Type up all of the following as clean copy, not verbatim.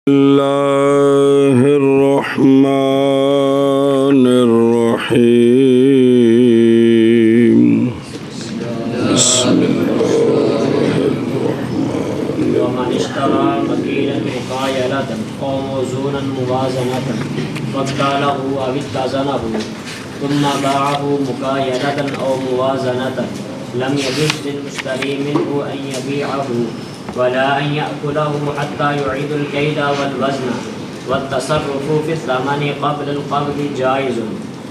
اللہ الرحمن الرحیم بسم ومن اشترى مكيلا مقايلة أو موزونا موازنة فاكتاله أو اتزنه ثم باعه مكايلة أو موازنة لم يجوز للمشتري منه أن يبيعه ولا أن يأكله حتى يعيد الكيل والوزن والتصرف في الثمن قبل القبض جائز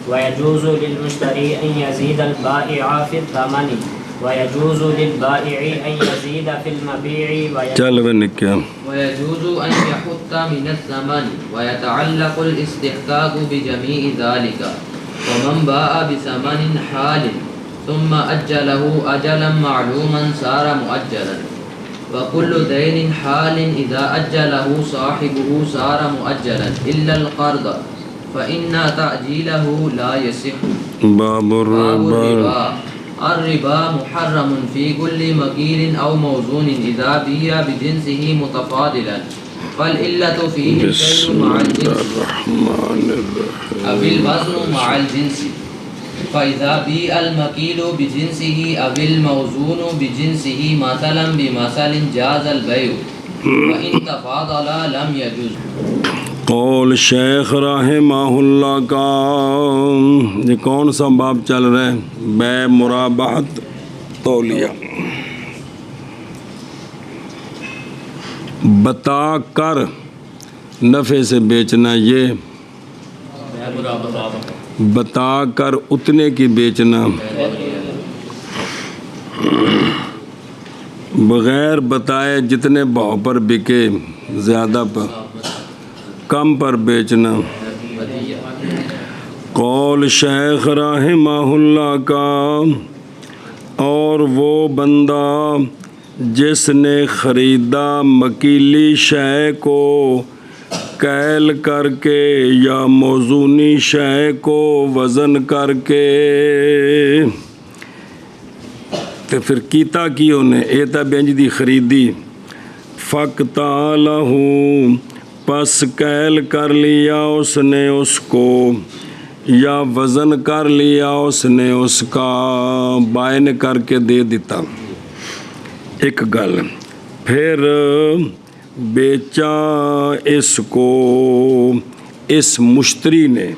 ويجوز للمشتري أن يزيد البائع في الثمن ويجوز للبائع أن يزيد في المبيع ويجوز أن يحط من الثمن ويتعلق الاستحقاق بجميع ذلك ومن باع بثمن حال ثم أجله أجلا معلوما صار مؤجلا وكل دين حال إذا أجله صاحبه صار مؤجلا إلا القرض فإن تأجيله لا يصح. باب الربا. الربا محرم في كل مكيل أو موزون إذا بيع بجنسه متفاضلا فالعلة فيه الكيل مع الجنس أو الوزن مع الجنس فإذا بيع المكيل بجنسه أو الموزون بجنسه مثلا بمثل جاز البيع وإن تفاضل لم يجوز. قول شیخ رحمہ اللہ کا یہ کون سا باب چل رہا ہے؟ بے مرابحت تولیہ. بتا کر نفع سے بیچنا، یہ بتا کر اتنے کی بیچنا، بغیر بتائے جتنے بھاؤ پر بکے زیادہ پر کم پر بیچنا. قول شیخ رحمہ اللہ کا، اور وہ بندہ جس نے خریدا مکیلی شے کو کیل کر کے یا موزونی شے کو وزن کر کے، تو پھر کیتا کی انہیں ایتا بینج دی خریدی، فَقْتَالَهُ پس کیل کر لیا اس نے اس کو یا وزن کر لیا اس نے اس کا، بائن کر کے دے دیتا. ایک گل پھر بیچا اس کو اس مشتری نے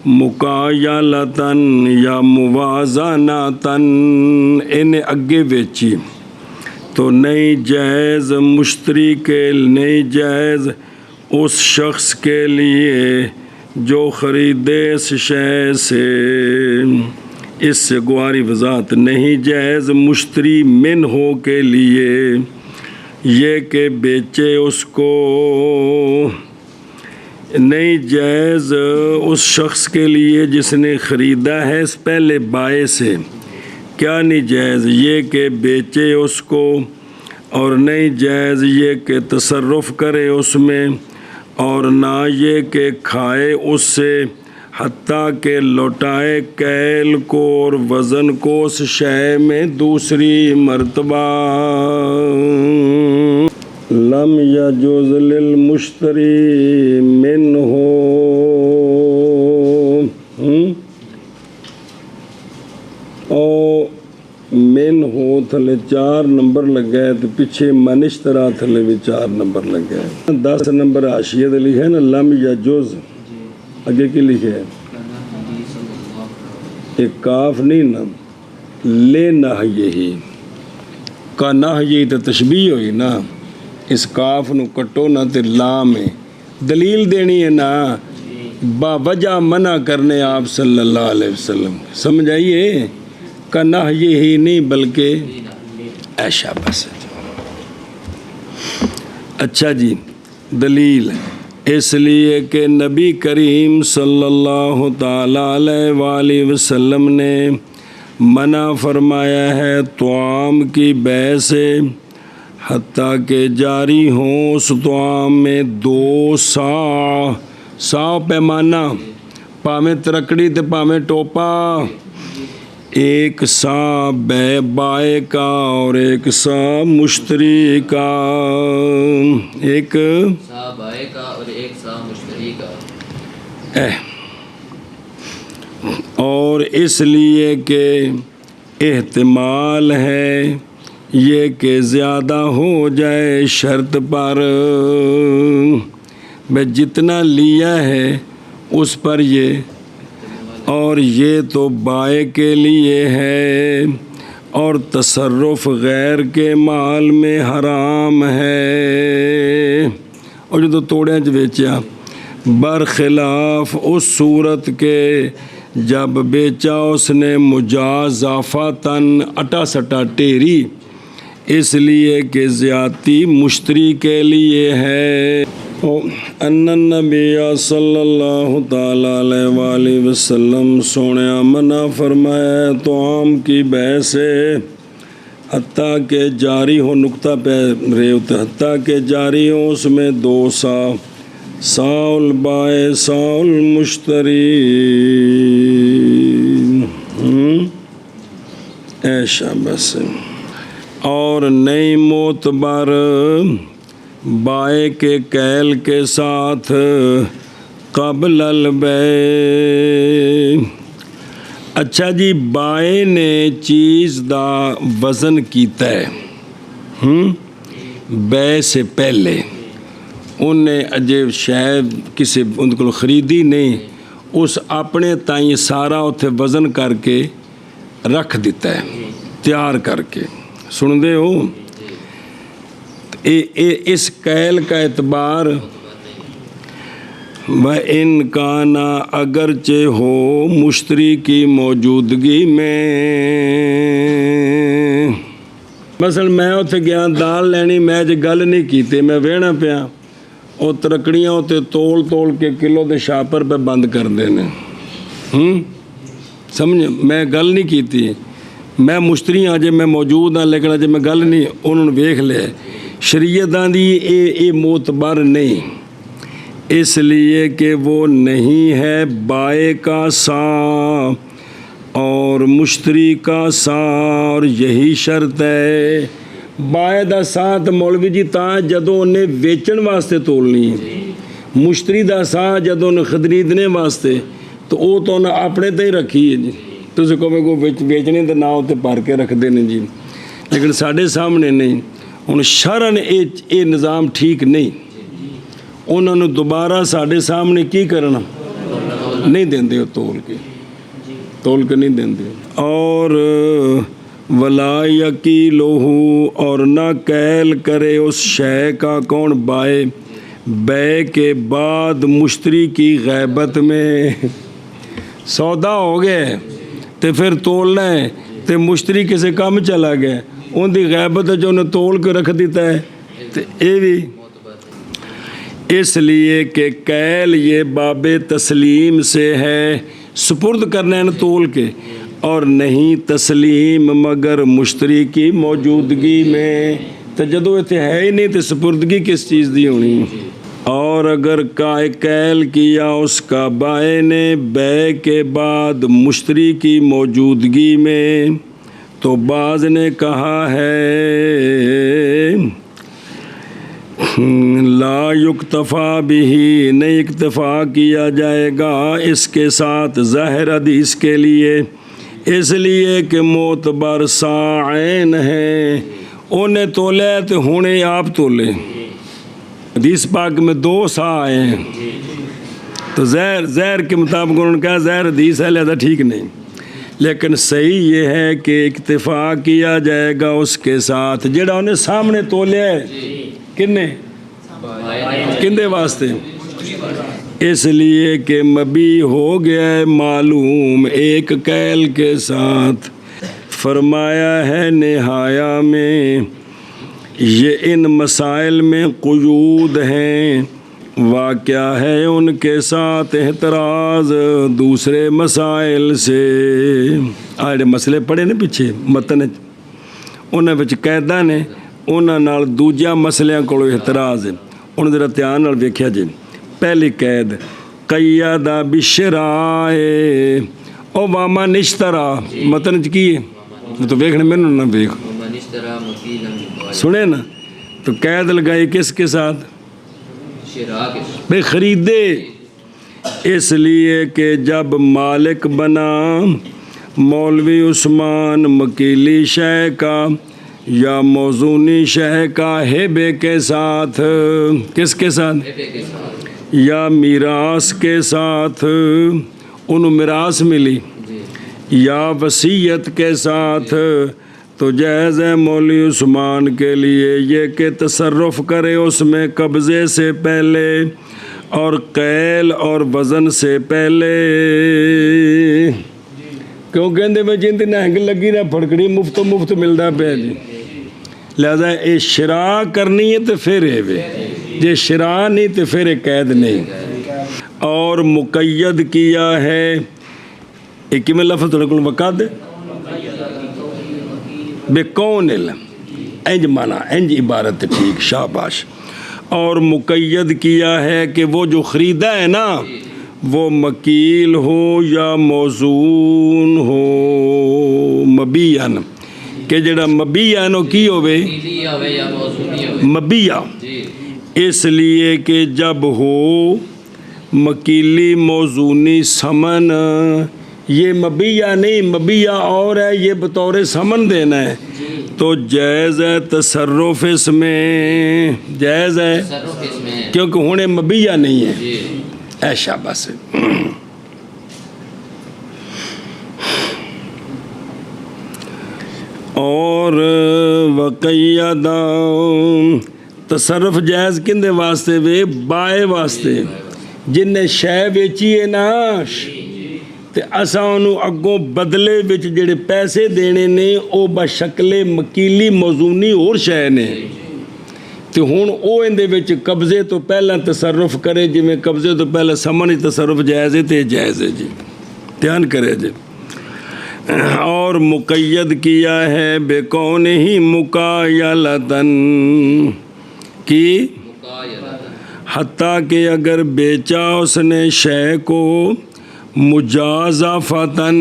مکایلتن یا موازنتن، انہیں اگے بیچی تو نہیں جائز مشتری کے، نہیں جائز اس شخص کے لیے جو خریدے اس شے سے، اس سے گواری وضاحت نہیں جائز مشتری من ہو کے لیے یہ کہ بیچے اس کو، نہیں جائز اس شخص کے لیے جس نے خریدا ہے اس پہلے بائے سے. کیا نہیں جائز؟ یہ کہ بیچے اس کو، اور نہیں جائز یہ کہ تصرف کرے اس میں، اور نہ یہ کہ کھائے اس سے، حتیٰ کہ لوٹائے کیل کو اور وزن کو اس شے میں دوسری مرتبہ. لم یجوز للمشتری منہ، او من ہو تھلے 4 نمبر لگا ہے، تو پیچھے منشترا تھلے بھی 4 نمبر لگا ہے. 10 نمبر حاشیے دے لکھے ہے نا لم یجوز، اگے کی لکھے ہے ایک کاف نہیں نا، لے نہیہ کا نہیہ تو تشبیہ ہوئی نا، اس کاف نو کٹو نہ تے لام ہے، دلیل دینی ہے نا، با وجہ منع کرنے آپ صلی اللہ علیہ وسلم. سمجھ آئیے کا نہیہ ہی نہیں بلکہ ایشا بس. اچھا جی، دلیل اس لیے کہ نبی کریم صلی اللہ تعالیٰ علیہ وآلہ وسلم نے منع فرمایا ہے طعام کی بیع سے، حتیٰ کہ جاری ہوں اس طعام میں 2 سا پیمانہ، پاویں ترکڑی تے پاویں ٹوپا، ایک سا بائے کا اور ایک سا مشتری کا، ایک سا بائے کا اور ایک سا مشتری کا، اور اس لیے کہ احتمال ہے یہ کہ زیادہ ہو جائے شرط پر، میں جتنا لیا ہے اس پر یہ، اور یہ تو بائے کے لیے ہے، اور تصرف غیر کے مال میں حرام ہے، اور جو توڑیاں ویچیا برخلاف اس صورت کے جب بیچا اس نے مجازافاتاً اٹا سٹا ٹیری، اس لیے کہ زیادتی مشتری کے لیے ہے۔ ان النبی صلی اللہ تعالیٰ علیہ وآلہ وسلم سونے منع فرمایا طعام کی بے سے، حتیٰ کہ جاری ہو، نقطہ پہ رہے ہوتے، حتیٰ کہ جاری ہو اس میں دو سا، ساء البائع ساء المشتری، ایشا بس، اور نئی معتبر بائے کے کیل کے ساتھ قبل البیع۔ اچھا جی، بائے نے چیز دا وزن کیتا ہے بے سے پہلے، انہیں اجے شاید کسی ان کو خریدی نہیں، اس اپنے تائیں سارا اتھے وزن کر کے رکھ دیتا ہے تیار کر کے، سن دے ہو، اس کیل کا اعتبار وَإِن كَانَ اگرچہ ہو مشتری کی موجودگی میں، مثلا میں اتنے گیا دال لینی، میں جے گل نہیں کیتے، میں وہنا پیا، وہ ترکڑیاں اتنے تول کے کلو دے شاپر پہ بند کر دینے، سمجھ، میں گل نہیں کیتی، میں مشتری ہاں جے میں موجود ہاں، لیکن اجے میں گل نہیں، انہوں نے ویکھ لیا، شریعت دی اے معتبر نہیں، اس لیے کہ وہ نہیں ہے بائے کا سا اور مشتری کا سا، اور یہی شرط ہے بائے دا سا تو مولوی جی تا جدوں انہیں ویچن واسطے تولنی ہے، مشتری دا سا جدوں انہیں خریدنے واسطے، تو وہ تو انہیں اپنے تے ہی رکھی ہے جی، تو اسے کو ویچنے دے نام تے پار کے رکھ دینے جی، لیکن ساڑھے سامنے نہیں، ان شرعن اے نظام ٹھیک نہیں، انہوں نے دوبارہ ساڑھے سامنے کی کرنا نہیں دیندے ہو، تول کے نہیں دیندے، اور ولا یکیلہ، اور نہ کیل کرے اس شے کا کون بائے، بے کے بعد مشتری کی غیبت میں، سودا ہو گئے تے پھر تولنا ہے تے مشتری کسی کام چلا گیا، ان دی غیبت جو انہیں تول کے رکھ دیتا ہے، تے اے بھی اس لیے کہ کیل یہ باب تسلیم سے ہے، سپرد کرنا ہے تول کے، اور نہیں تسلیم مگر مشتری کی موجودگی میں، تو جدو اتنے ہے ہی نہیں تو سپردگی کس چیز دی ہونی، اور اگر کیل کیا اس کا بائے نے بے کے بعد مشتری کی موجودگی میں، تو بعض نے کہا ہے لا یکتفا بھی، نہیں اکتفا کیا جائے گا اس کے ساتھ ظاہر حدیث کے لیے، اس لیے کہ معتبر ساعین ہیں، انہیں تولے تو ہونے آپ تولے، حدیث پاک میں 2 سا آئے ہیں، تو زہر کے مطابق انہوں نے کہا زہر حدیث ہے لہذا ٹھیک نہیں، لیکن صحیح یہ ہے کہ اکتفا کیا جائے گا اس کے ساتھ جڑا انہیں سامنے تولے ہے، کندے واسطے، اس لیے کہ مبی ہو گیا ہے معلوم ایک کیل کے ساتھ، فرمایا ہے نہایا میں یہ ان مسائل میں قیود ہیں، واقعہ ہے ان کے ساتھ احتراز دوسرے مسائل سے، آڑے مسئلے پڑھے نے پیچھے متن انہاں وچ قیداں نے، انہاں نال دوجا مسئلیاں کولو احتراز ہے، انہاں ذرا دھیان نال ویکھیا جی، پہلی قید قیدہ بشرائے، او واما نشترا متن کی ہے تو دیکھنے میں نہ دیکھ ومن اشترى مكيلا مقايضا سنے نا تو قید لگائی کس کے ساتھ شراء کے بھئی خریدے اس لیے کہ جب مالک بنا مولوی عثمان مکیلی شے کا یا موزونی شے کا ہیبے کے ساتھ کس کے ساتھ کے ساتھ یا میراث کے ساتھ انہوں میراث ملی جی یا وصیت کے ساتھ تو جائز ہے مولوی عثمان کے لیے یہ کہ تصرف کرے اس میں قبضے سے پہلے اور قیل اور وزن سے پہلے کیوں کہندے میں جن دن ہنگ لگی نہ پھڑکڑی مفت ملدا پیا جی لہذا اے شراء کرنی ہے تو پھر اے وے جے شراء نہیں تو پھر اے قید نہیں اور مقید کیا ہے ایک میں لفظ تھوڑے کو وقع دے بے کون انج مانا انج عبارت ٹھیک شاباش اور مقید کیا ہے کہ وہ جو خریدا ہے نا وہ مکیل ہو یا موزون ہو مبیان کہ جڑا مبیان ہو کی ہوئے مکیلی ہوئے یا موزونی ہوئے مبیہ جی اس لیے کہ جب ہو مکیلی موزونی سمن یہ مبیہ نہیں مبیہ اور ہے یہ بطور سمن دینا ہے تو جائز ہے تصرف اس میں جائز ہے تصرف اس میں کیونکہ ہونے مبیہ نہیں ہے جی ایشا بس اور وقیدہ تصرف جائز کندے واسطے وے بائے واسطے جن نے شے ویچی ہے نا تے اساں انہوں اگوں بدلے وچ جڑے پیسے دینے نے او بشکل مکیلی موزونی اور شے نے تے ہن او اندے وچ قبضے تو پہلا تصرف کرے جی میں قبضے تو پہلا سمن تصرف جائز ہے تے جائز ہے جی دھیان کرے جی اور مقید کیا ہے بے کون ہی مقایلتن کی حتیٰ کہ اگر بیچا اس نے شے کو مجازفتاً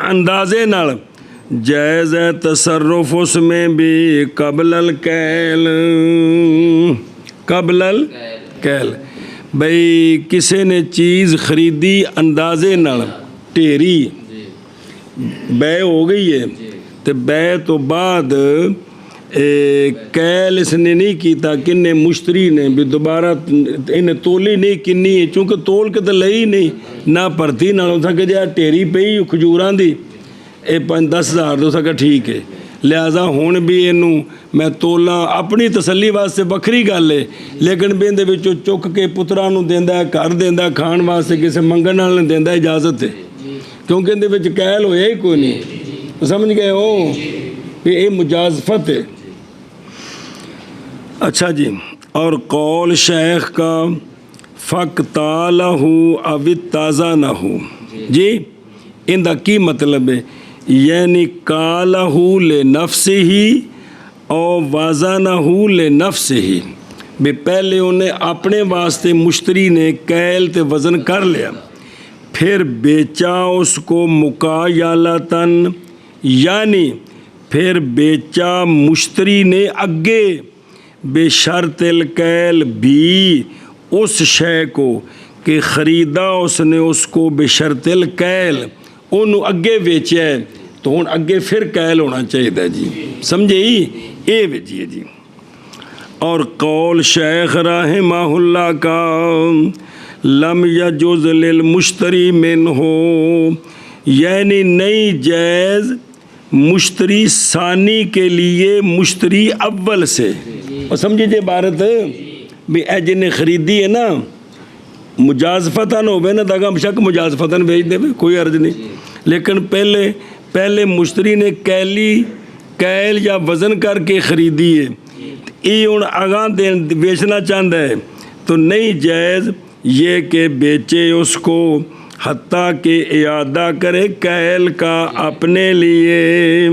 اندازے نال جائز ہے تصرف اس میں بھی قبل الکیل بھئی کسی نے چیز خریدی اندازے نال ٹیری بے ہو گئی ہے تو بے تو بعد کیل اس نے نہیں کیتا کنے مشتری نے بھی دوبارہ انہیں تولی نہیں کنی ہے چونکہ تول کے تو لئی نہیں نہ پرتی نہ ہو سکے جا ٹیری پئی کھجوران دی 10,000 دو سکا ٹھیک ہے لہذا ہون بھی انہوں میں تولا اپنی تسلی واسطے بکری گل ہے لیکن بھی اندے وچوں چک کے پترا نو دیندا ہے گھر دیندا کھان واسطے کسی منگن والے دیندا اجازت ہے کیونکہ اندے وچ قیل ہویا ہی کوئی نہیں سمجھ گئے ہو کہ یہ مجازفت ہے اچھا جی اور قول شیخ کا فَقْتَالَهُ اَوِ اتَّزَنَهُ جی ان دا کی مطلب ہے یعنی قَالَهُ لِنَفْسِهِ او وَزَنَهُ لِنَفْسِهِ بھی پہلے انہیں اپنے واسطے مشتری نے کیل تے وزن کر لیا پھر بیچا اس کو مقایلتاً یعنی پھر بیچا مشتری نے اگے بے شرط الکیل بھی اس شے کو کہ خریدا اس نے اس کو بے شرط الکیل انہوں اگے بیچیا ہے تو ہن اگے پھر کیل ہونا چاہیے جی سمجھے ہی اے بیچیے جی اور قول شیخ رحمہ اللہ کا لم یجوز للمشتری من ہو یعنی نہیں جائز مشتری ثانی کے لیے مشتری اول سے اور سمجھے جی عبارت بھی اے جن خریدی ہے نا مجازفتاً ہوئے نا داگا بشک مجازفتاً بھیج دے کوئی عرض نہیں لیکن پہلے مشتری نے کیل یا وزن کر کے خریدی ہے یہ ان آگاں بیچنا چاہتا ہے تو نہیں جائز یہ کہ بیچے اس کو حتیٰ کہ اعادہ کرے کیل کا اپنے لیے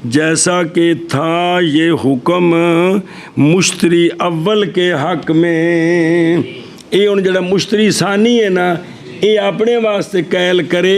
جیسا کہ تھا یہ حکم مشتری اول کے حق میں یہ ان جڑا مشتری ثانی ہے نا ਇਹ ਆਪਣੇ ਵਾਸਤੇ ਕੈਲ ਕਰੇ,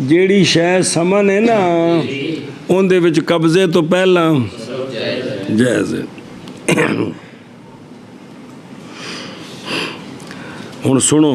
ਜਿਹੜੀ ਸ਼ੈ ਸਮਨ ਹੈ ਨਾ ਉਹਦੇ ਵਿੱਚ ਕਬਜ਼ੇ ਤੋਂ ਪਹਿਲਾਂ ਜਾਇਜ਼ ਹੈ। ਹੁਣ ਸੁਣੋ,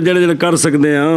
ਜਿਹੜੇ ਜਿਹੜੇ ਕਰ ਸਕਦੇ ਹਾਂ।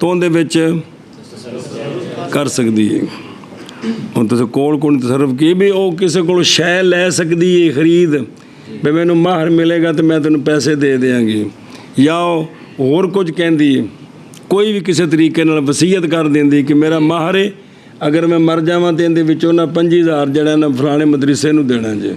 ਤਾਂ ਉਹਦੇ ਵਿੱਚ ਕਰ ਸਕਦੀ ਹੈ। ਹੁਣ ਤੁਸੀਂ ਕੋਲ ਤਸਰਫ ਕੀ ਵੀ ਉਹ ਕਿਸੇ ਕੋਲ ਸ਼ੈ ਲੈ ਸਕਦੀ ਹੈ ਖਰੀਦ, ਵੀ ਮੈਨੂੰ ਮਾਹਰ ਮਿਲੇਗਾ ਤਾਂ ਮੈਂ ਤੈਨੂੰ ਪੈਸੇ ਦੇ ਦਿਆਂਗੀ, ਜਾਂ ਹੋਰ ਕੁਝ ਕਹਿੰਦੀ ਹੈ, ਕੋਈ ਵੀ ਕਿਸੇ ਤਰੀਕੇ ਨਾਲ ਵਸੀਅਤ ਕਰ ਦਿੰਦੀ ਕਿ ਮੇਰਾ ਮਾਹਰ ਹੈ, ਅਗਰ ਮੈਂ ਮਰ ਜਾਵਾਂ ਤਾਂ ਇਹਦੇ ਵਿੱਚੋਂ ਨਾ 5000 ਜਿਹੜਾ ਨਾ ਫਲਾਣੇ ਮਦਰਸੇ ਨੂੰ ਦੇਣਾ ਜੇ।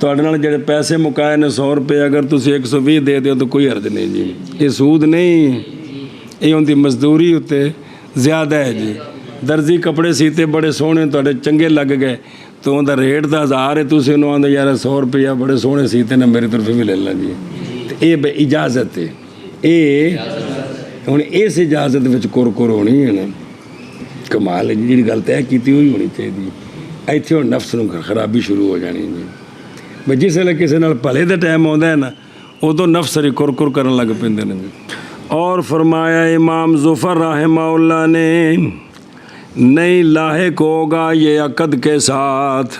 ਤੁਹਾਡੇ ਨਾਲ ਜਿਹੜੇ ਪੈਸੇ ਮੁਕਾਏ ਨੇ 100 ਰੁਪਏ, ਅਗਰ ਤੁਸੀਂ 120 ਦੇ ਦਿਓ ਤਾਂ ਕੋਈ ਹਰਜ ਨਹੀਂ ਜੀ, ਇਹ ਸੂਦ ਨਹੀਂ, ਇਹ ਉਹਦੀ ਮਜ਼ਦੂਰੀ ਉੱਤੇ ਜ਼ਿਆਦਾ ਹੈ ਜੀ। ਦਰਜੀ ਕੱਪੜੇ ਸੀਤੇ ਬੜੇ ਸੋਹਣੇ ਤੁਹਾਡੇ ਚੰਗੇ ਲੱਗ ਗਏ ਤਾਂ ਉਹਦਾ ਰੇਟ ਤਾਂ 1000 ਹੈ, ਤੁਸੀਂ ਉਹਨੂੰ ਆਂਦੇ ਯਾਰ 100 ਰੁਪਇਆ ਬੜੇ ਸੋਹਣੇ ਸੀਤੇ ਨੇ ਮੇਰੀ ਤਰਫ ਵੀ ਲੈ ਲਾਂ ਜੀ। ਤੇ ਇਹ ਇਜਾਜ਼ਤ ਹੈ। ਇਹ ਹੁਣ ਇਸ ਇਜਾਜ਼ਤ ਵਿੱਚ ਕੁਰਕੁਰ ਹੋਣੀ ਹੈ ਨਾ, ਕਮਾਲ ਹੈ ਜੀ। ਜਿਹੜੀ ਗੱਲ ਤੈਅ ਕੀਤੀ ਹੋਈ ਹੋਣੀ ਚਾਹੀਦੀ ਹੈ। ਇੱਥੇ ਹੁਣ ਨਫਸ ਨੂੰ ਖਰਾਬੀ ਸ਼ੁਰੂ ਹੋ ਜਾਣੀ ਜੀ। ਬਈ ਜਿਸ ਵੇਲੇ ਕਿਸੇ ਨਾਲ ਭਲੇ ਦਾ ਟਾਈਮ ਆਉਂਦਾ ਹੈ ਨਾ, ਉਦੋਂ ਨਫਸ ਰੀ ਕੁਰਕੁਰ ਕਰਨ ਲੱਗ ਪੈਂਦੇ ਨੇ। اور فرمایا امام ظفر رحمہ اللہ نے نہیں لاحق ہوگا یہ عقد کے ساتھ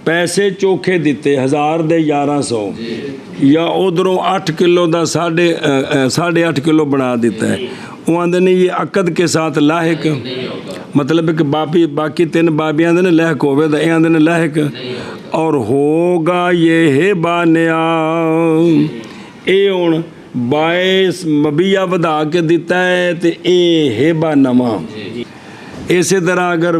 پیسے چوکھے دیتے 1000 دے 1100 یا ادھروں 8 کلو دا 8.5 کلو بنا دیتا ہے، وہ آدھے نہیں یہ عقد کے ساتھ لاحق، مطلب کہ باقی 3 بابیاں آدھے لاحق ہوئے دا، یہ آدھے لاحق اور ہوگا یہ ہے بانیا اے ہوں باعث مبیہ ودا کے دیتا ہے تو اے ہیبا نواں۔ اسی طرح اگر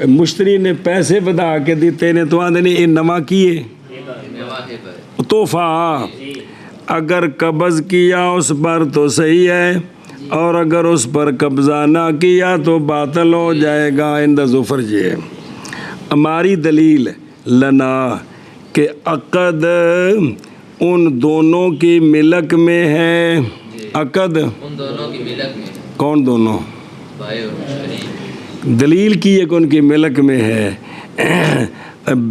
مشتری نے پیسے ودا کے دیتے نے تو آدھے نہیں اے نواں کیے تحفہ، اگر قبض کیا اس پر تو صحیح ہے اور اگر اس پر قبضہ نہ کیا تو باطل ہو جائے گا۔ عند ظفر یہ ہماری دلیل لنا کہ عقد ان دونوں کی ملک میں ہے، عقد ان دونوں کی ملک میں، کون دونوں؟ بھائی اور مشتری۔ دلیل کی ایک ان کی ملک میں ہے،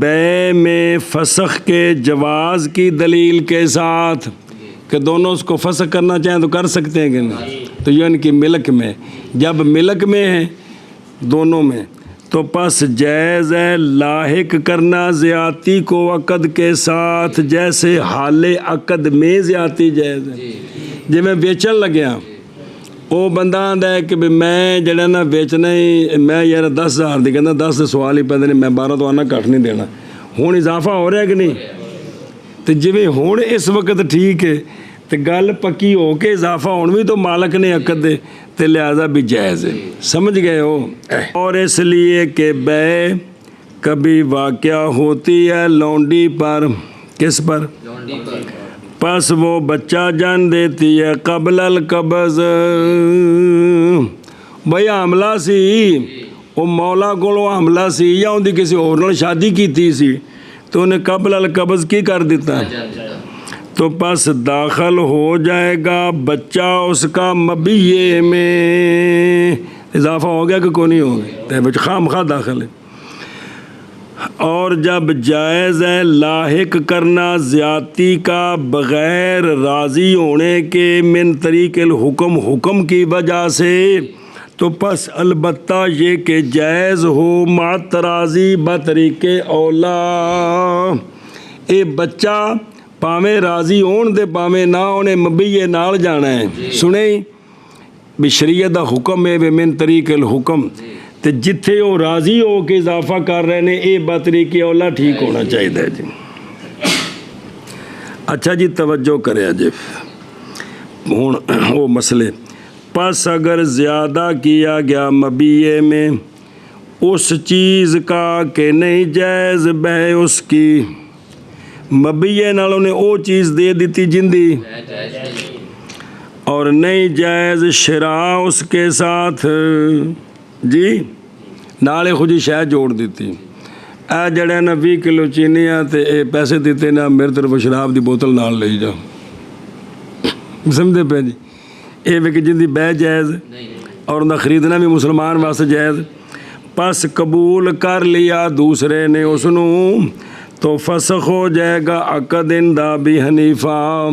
بے میں فسخ کے جواز کی دلیل کے ساتھ کہ دونوں اس کو فسخ کرنا چاہیں تو کر سکتے ہیں کہ نہیں، تو یہ ان کی ملک میں، جب ملک میں ہے دونوں میں تو پس جائز ہے لاحق کرنا زیادتی کو عقد کے ساتھ، جیسے حال عقد میں زیادتی جائز ہے۔ جی میں بیچن لگیا وہ بندہ آندا ہے کہ میں جڑا نا بیچنا ہی میں یار 10,000 دی کہنا 10 سوال ہی پیندے نے، میں 12 تو آنا کٹ نہیں دینا۔ ہوں اضافہ ہو رہا ہے کہ نہیں؟ تو جویں ہوں اس وقت ٹھیک ہے تو گل پکی ہو کے اضافہ ہون بھی تو مالک نے عقد دے تو لہذا بھی جائز ہے۔ سمجھ گئے ہو؟ اور اس لیے کہ بے کبھی واقع ہوتی ہے لونڈی پر، کس پر؟ لونڈی پر، پس وہ بچہ جان دیتی ہے قبل القبض۔ بھئی حاملہ سی، وہ مولا کو حاملہ سی یا ان دی کسی اور نال شادی کیتی سی تو انہیں قبل القبض کی کر دیتا تو پس داخل ہو جائے گا بچہ اس کا مبیے میں۔ اضافہ ہو گیا کہ کوئی نہیں ہوگا، بچہ خام خواہ داخل ہے۔ اور جب جائز ہے لاحق کرنا زیادتی کا بغیر راضی ہونے کے من طریق الحکم، حکم کی وجہ سے، تو پس البتہ یہ کہ جائز ہو مع تراضی بطریق اولا، اے بچہ پاویں راضی ہون دے پاویں نہ ہونے مبیے نال جانا ہے۔ سنیں بھی شریعت دا حکم ہے بے من طریق الحکم، تے جتھے وہ راضی ہو کے اضافہ کر رہے نے اے بطریق اولا ٹھیک ہونا چاہیے جی۔ اچھا جی توجہ کرے جی، ہوں وہ مسئلے پس اگر زیادہ کیا گیا مبیے میں اس چیز کا کہ نہیں جائز بے اس کی، مبیے نالوں نے وہ چیز دے دیتی جندی اور نہیں جائز شراء اس کے ساتھ، جی نالے خود ہی شاید جوڑ دیتی، اے جڑے نا 20 کلو چینیاں تے اے پیسے دیتے نا میرے طرف شراب دی بوتل نال لے جا، سمجھے پہ جی؟ اے ویک جندی بے جائز اور انہیں خریدنا بھی مسلمان واسطے جائز۔ پس قبول کر لیا دوسرے نے اس نو تو فسخ ہو جائے گا عقد عند ابی حنیفہ،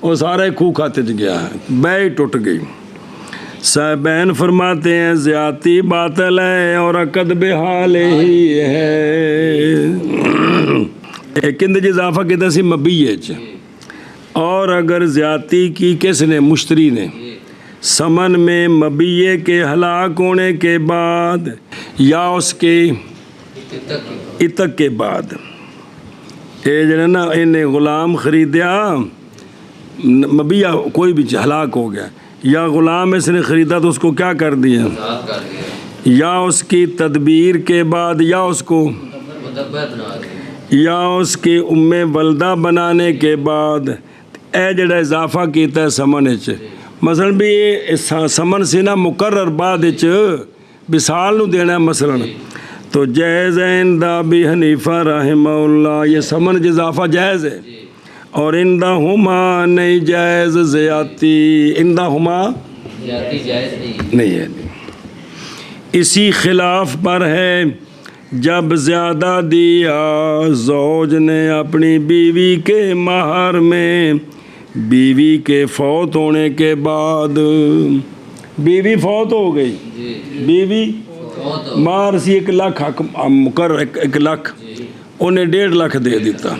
وہ سارے کھو کھاتے چ گیا ہے، بے ٹوٹ گئی۔ صاحبین فرماتے ہیں زیادتی باطل ہے اور عقد بحال ہی ہے۔ ایک اندر اضافہ کہتا سی مبیے چ، اور اگر زیادتی کی کس نے؟ مشتری نے، سمن میں مبیے کے ہلاک ہونے کے بعد یا اس کے عتق کے بعد، یہ جو ہے نا انہیں غلام خریدیا، مبیہ کوئی بھی ہلاک ہو گیا یا غلام اس نے خریدا تو اس کو کیا کر دیا؟ یا اس کی تدبیر کے بعد یا اس کو یا اس کی ام ولدہ بنانے کے بعد، اے جڑا اضافہ کیتا ہے سمن وچ ਮਸਲਨ ਵੀ ਇਹ ਸਮਨ ਸੀ ਨਾ ਮੁਕਰਰ ਬਾਅਦ ਵਿੱਚ ਵਿਸਾਲ ਨੂੰ ਦੇਣਾ ਮਸਲਨ تو جائز ہے عند ابی حنیفہ رحمہ اللہ یہ سمن اضافہ جائز ہے اور عندہما نہیں جائز زیادتی عندہما زیادتی جائز نہیں ہے اسی خلاف پر ہے جب زیادہ دیا زوج نے اپنی بیوی کے مہر میں بیوی کے فوت ہونے کے بعد بیوی فوت ہو گئی بیوی مار سی 1 لاکھ حق مقرر 1 لاکھ انہیں 1.5 لاکھ دے دیتا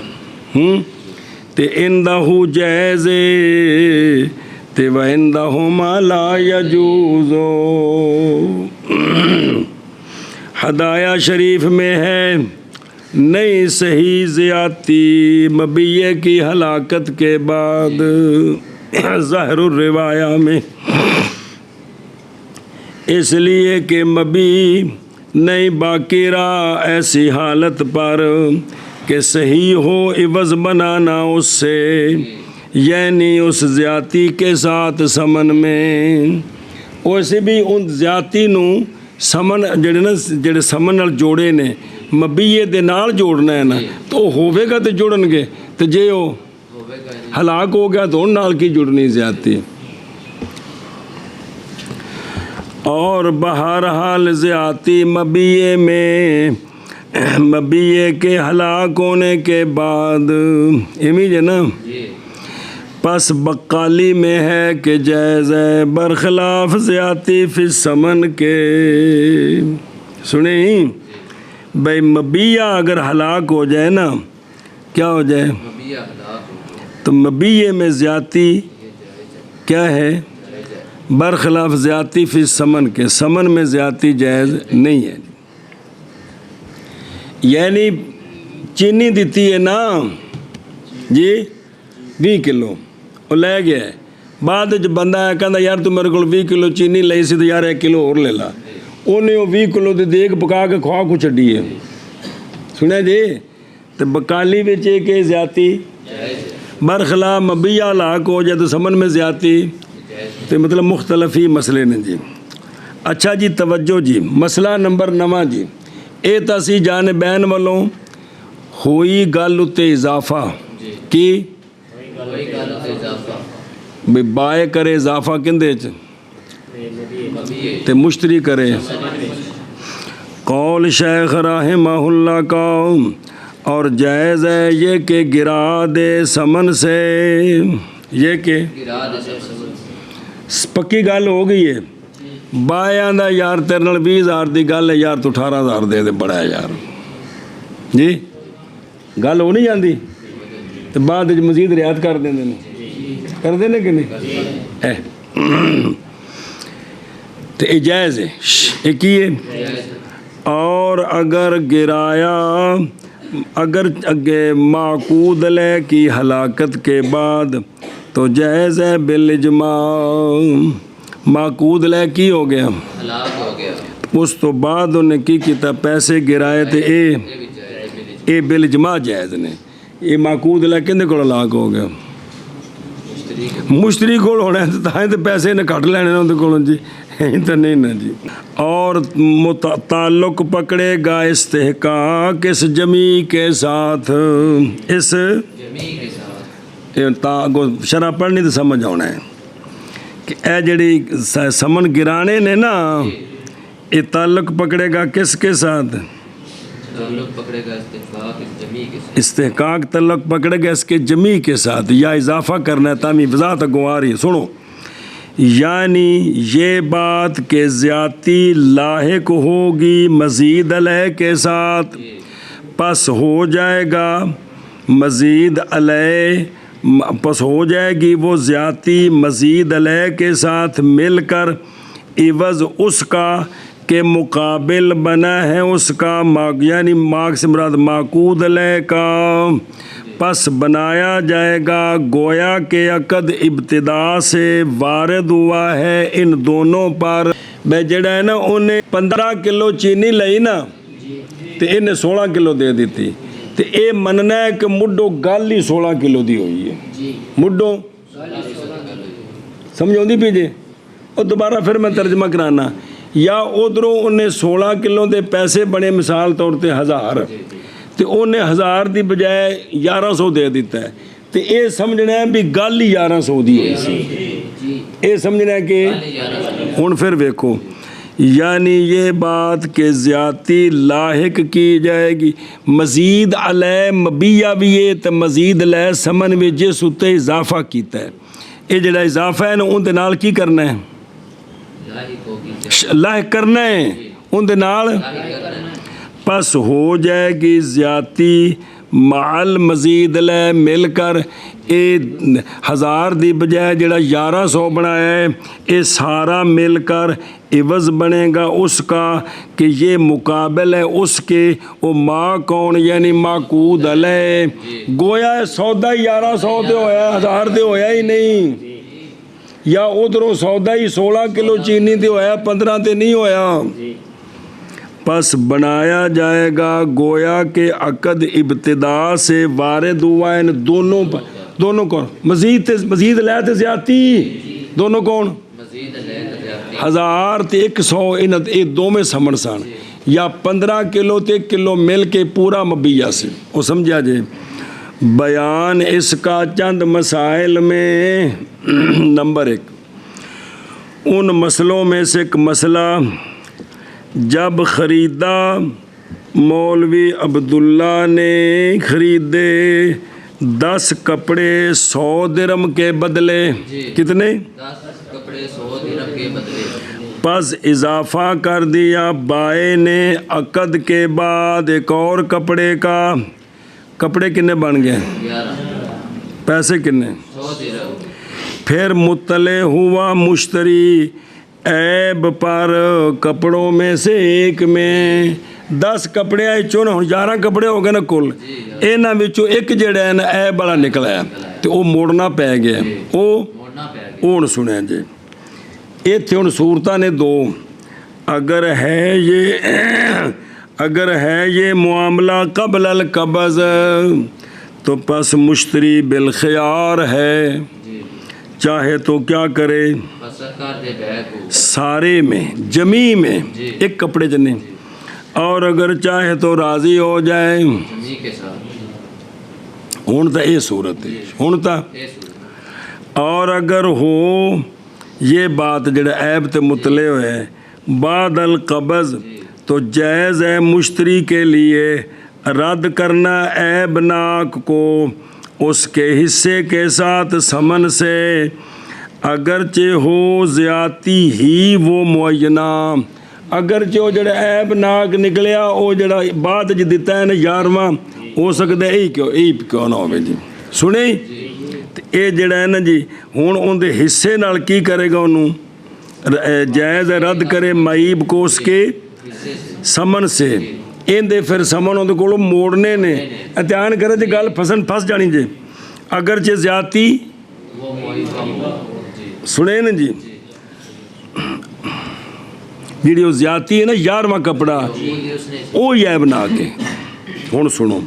تے اندہو جائز تے وَإِنْدَهُمَا لَا يَجُوزُ ہدایہ شریف میں ہے نہیں صحیح زیادتی مبیہ کی ہلاکت کے بعد ظاہر الروایہ میں اس لیے کہ مبی نہیں باقی رہا ایسی حالت پر کہ صحیح ہو عوض بنانا اس سے یعنی اس زیادتی کے ساتھ سمن میں ویسے بھی ان زیادتی نو سمن جڑے سمن نال جوڑے نے مبیے دے نال جوڑنا ہے نا تو ہوے گا تے جڑن گے تے جے وہ ہلاک ہو گیا تو ان نال کی جڑنی زیادتی اور بہرحال زیادتی مبیے میں مبیے کے ہلاک ہونے کے بعد امیج ہے نا پس بقالی میں ہے کہ جائز ہے برخلاف زیادتی فی سمن کے سنیں بھائی مبیہ اگر ہلاک ہو جائے نا کیا ہو جائے تو مبیے میں زیادتی کیا ہے برخلاف زیادتی فی سمن کے سمن میں زیادتی جائز نہیں ہے یعنی چینی دیتی ہے نا جی 20 کلو وہ لے گیا ہے بعد جو بندہ ہے کہنا یار تو میرے کو 20 کلو چینی لئی سی تو یار 1 کلو اور لے لا انہیں وہ 20 کلو دی دیکھ پکا کے کھوا کو چڈی ہے سنیں جی تو بکالی بچ کہ زیادتی برخلاف مبیہ ہلاک ہو جائے تو سمن میں زیادتی تو مطلب مختلفی مسئلے نے جی اچھا جی توجہ جی مسئلہ نمبر 9 جی اے تسی جانبین والوں ہوئی گل اتے اضافہ کی بھی بائے کرے اضافہ کندے تے مشتری کرے قول شیخ رحمہ اللہ کا اور جائز ہے یہ کہ گرا دے سمن سے یہ کہ پکی گل ہو گئی ہے بائے آندا یار تیرے نال 20,000 دی گل ہے یار تو 18,000 دے دے بڑا ہے یار جی گل ہو نہیں جاندی تو بعد مزید رعایت کر دیں کر دیں کہ نہیں تو یہ جائز ہے یہ کی ہے اور اگر گرایا اگر معقود لے کی ہلاکت کے بعد تو جائز ہے بالاجماع معقود لے کی ہو گیا اس تو بعد انہیں کی کیتا پیسے گرائے تھے اے بالاجماع جائز نے یہ معقود لے کندے کو ہلاک ہو گیا مشتری کو ہونا ہے تو پیسے نے کٹ لینے اندر کو جی تو نہیں نا جی اور تعلق پکڑے گا استحقاق اس جمی کے ساتھ اس شرح پڑھنی تو سمجھ آنا ہے کہ اے جڑی سمن گرانے نے نا یہ تعلق پکڑے گا کس کے ساتھ تعلق پکڑے گا استحقاق تعلق پکڑے گا اس کے جمی کے ساتھ یا اضافہ کرنا ہے تامی وضاحت کو آ رہی ہے سنو یعنی یہ بات کہ زیادتی لاحق ہوگی مزید علیہ کے ساتھ پس ہو جائے گا مزید علیہ پس ہو جائے گی وہ زیادتی مزید علیہ کے ساتھ مل کر عوض اس کا کے مقابل بنا ہے اس کا یعنی ماغ سے مراد معقود علیہ کا پس بنایا جائے گا گویا کہ عقد ابتدا سے وارد ہوا ہے ان دونوں پر بے جڑا ہے نا انہیں 15 کلو چینی لئی نا تو انہیں 16 کلو دے دیتی تو اے مننا ہے کہ مڈو گل ہی 16 کلو دی ہوئی ہے مڈو ਸਮਝ ਆਉਂਦੀ ਪਈ ਜੇ? ਉਹ ਦੁਬਾਰਾ ਫਿਰ ਮੈਂ ਤਰਜਮਾ ਕਰਾਣਾ। ਜਾਂ ਉਧਰੋਂ ਉਹਨੇ 16 ਕਿਲੋ ਦੇ ਪੈਸੇ ਬਣੇ ਮਿਸਾਲ ਤੌਰ ਤੇ 1000 ਤੇ ਉਹਨੇ 1000 ਦੀ ਬਜਾਏ 1100 ਦੇ ਦਿੱਤਾ ਹੈ, ਤੇ ਇਹ ਸਮਝਣਾ ਹੈ ਵੀ ਗੱਲ ਹੀ 1100 ਦੀ ਹੋਈ ਸੀ। ਇਹ ਸਮਝਣਾ ہے کہ ہوں پھر دیکھو یعنی یہ بات کہ زیادتی لاحق کی جائے گی مزید علیہ مبیہ بھی ہے تو مزید علیہ سمن میں جس اتنے اضافہ کیتا ہے یہ جڑا اضافہ ہے نا اندر نال کی کرنا ہے لاحق کرنا ہے اندر نال پس ہو جائے گی زیادتی مال مزید علیہ مل کر یہ 1000 دی بجائے جڑا 1100 بنایا ہے یہ سارا مل کر عوض بنے گا اس کا کہ یہ مقابل ہے اس کے وہ ماں کون یعنی معقود علیہ گویا سودا 1100 تے ہویا 1000 تے ہویا ہی نہیں یا ادھروں سودا ہی 16 کلو چینی تے ہویا 15 تے نہیں ہویا پس بنایا جائے گا گویا کہ عقد ابتدا سے وارد ہوا ہے دونوں کون مزید لے تے زیادتی دونوں کون 1000 تے 100 یہ دو میں سمن سن یا 15 کلو تے 1 کلو مل کے پورا مبیہ سے وہ سمجھا جائے بیان اس کا چند مسائل میں نمبر 1 ان مسئلوں میں سے ایک مسئلہ جب خریدا مولوی عبداللہ نے خریدے 10 کپڑے 100 درہم کے بدلے کتنے 10 کپڑے 100 درہم کے بدلے پس اضافہ کر دیا بائے نے عقد کے بعد ایک اور کپڑے کنے بن گئے 11 پیسے کنے 100 درہم پھر مطلع ہوا مشتری عیب پر کپڑوں میں سے ایک میں 10 کپڑے آئے چون 11 کپڑے ہو گئے نا کل اینا وچوں ایک جڑا ہے نا عیب والا نکلا ہے تو وہ موڑنا پہ گیا وہ سنیا جی یہ تھے ان صورتہ نے دو اگر ہے یہ معاملہ قبل القبض تو پس مشتری بالخیار ہے چاہے تو کیا کرے سارے میں جمی میں ایک کپڑے جنے اور اگر چاہے تو راضی ہو جائے ہونتا یہ صورت ہے ہونتا اور اگر ہو یہ بات جڑا عیب تے مطلع ہوئے بعد القبض تو جائز ہے مشتری کے لیے رد کرنا عیب ناک کو اس کے حصے کے ساتھ سمن سے اگرچہ ہو زیادتی ہی وہ معینہ اگرچہ وہ جڑا عیب ناک نکلیا وہ جڑا بعد جی دیتا ہے نا 11واں ہو سکتا ہے یہی کیوں نہ ہوئے جی سنے یہ جڑا ہے نا جی ہون ان دے حصے نال کی کرے گا انہوں جائز رد کرے معیب کو اس کے سمن سے ان دے پھر سمن ان دے کولو موڑنے نے اتیان کرے جی گل پھس جانی جی اگرچہ زیادتی سنے نا جی جیڑی وہ زیادتی ہے نا 11واں کپڑا وہ ہی عیب نہ کے ہن سنو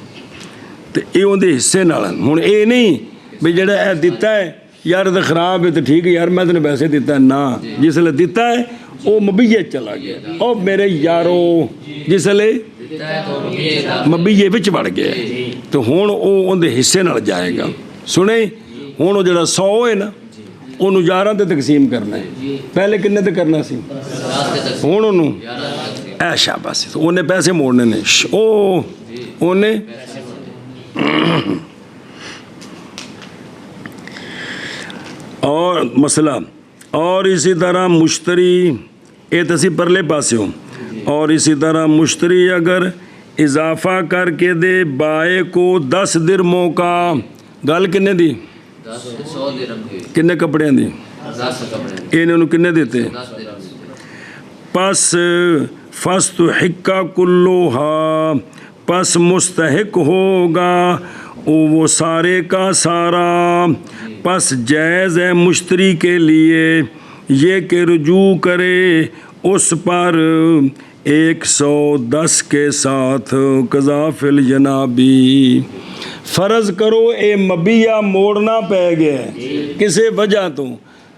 تے یہ ان دے حصے نال ہن اے نہیں بھی جڑا اے دیتا ہے یار تے خراب ہے تے ٹھیک ہے یار میں تنے پیسے دیتا ہے نہ جس لے دیتا ہے وہ مبیہ چلا گیا او میرے یارو جس لے مبیہ وچ بڑھ گیا تو ہن وہ ان دے حصے نال جائے گا سنے ہن وہ جڑا 100 ہے نا انہوں 11 تے تقسیم کرنا ہے پہلے کنے تے کرنا سی ہن انہوں اے شاباش انہیں پیسے موڑنے نے انہیں اور مسئلہ اور اسی طرح مشتری یہ تسی پرلے پاسے ہو اور اسی طرح مشتری اگر اضافہ کر کے دے بائے کو 10 درہموں کا گل کنے دی 100 درہم کنے کپڑے دی 10 کپڑے انہوں کنے دیتے پس فاستحق کلھا پس مستحق ہوگا وہ سارے کا سارا پس جائز ہے مشتری کے لیے یہ کہ رجوع کرے اس پر 110 کے ساتھ قضا فی الجنابی فرض کرو اے مبیہ موڑنا پہ گیا کسے وجہ تو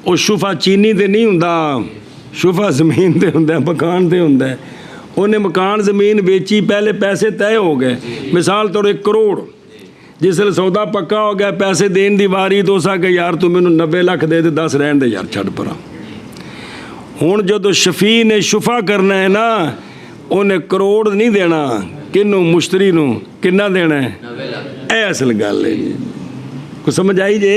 ਉਹ ਸ਼ੁਫਾ ਚੀਨੀ ਤੇ ਨਹੀਂ ਹੁੰਦਾ, ਸ਼ੁਫਾ ਜ਼ਮੀਨ ਤੇ ਹੁੰਦਾ, ਮਕਾਨ ਤੇ ਹੁੰਦਾ। ਉਹਨੇ ਮਕਾਨ ਜ਼ਮੀਨ ਵੇਚੀ, ਪਹਿਲੇ ਪੈਸੇ ਤੈਅ ਹੋ ਗਏ। ਮਿਸਾਲ ਤੌਰ 1 ਕਰੋੜ, ਜਿਸ ਵੇਲੇ ਸੌਦਾ ਪੱਕਾ ਹੋ ਗਿਆ, ਪੈਸੇ ਦੇਣ ਦੀ ਵਾਰੀ ਤੋਂ ਸਾ ਕਿ ਯਾਰ ਤੂੰ ਮੈਨੂੰ 90 ਲੱਖ ਦੇ ਤੇ 10 ਰਹਿਣ ਦੇ ਯਾਰ, ਛੱਡ ਪਰਾਂ। ਹੁਣ ਜਦੋਂ ਸ਼ਫੀ ਨੇ ਸ਼ੁਫਾ ਕਰਨਾ ਹੈ ਨਾ, ਉਹਨੇ ਕਰੋੜ ਨਹੀਂ ਦੇਣਾ, ਕਿਹਨੂੰ, ਮੁਸ਼ਤਰੀ ਨੂੰ ਕਿੰਨਾ ਦੇਣਾ ਹੈ, ਇਹ ਅਸਲ ਗੱਲ ਹੈ ਜੀ। ਕੋਈ ਸਮਝ ਆਈ ਜੇ,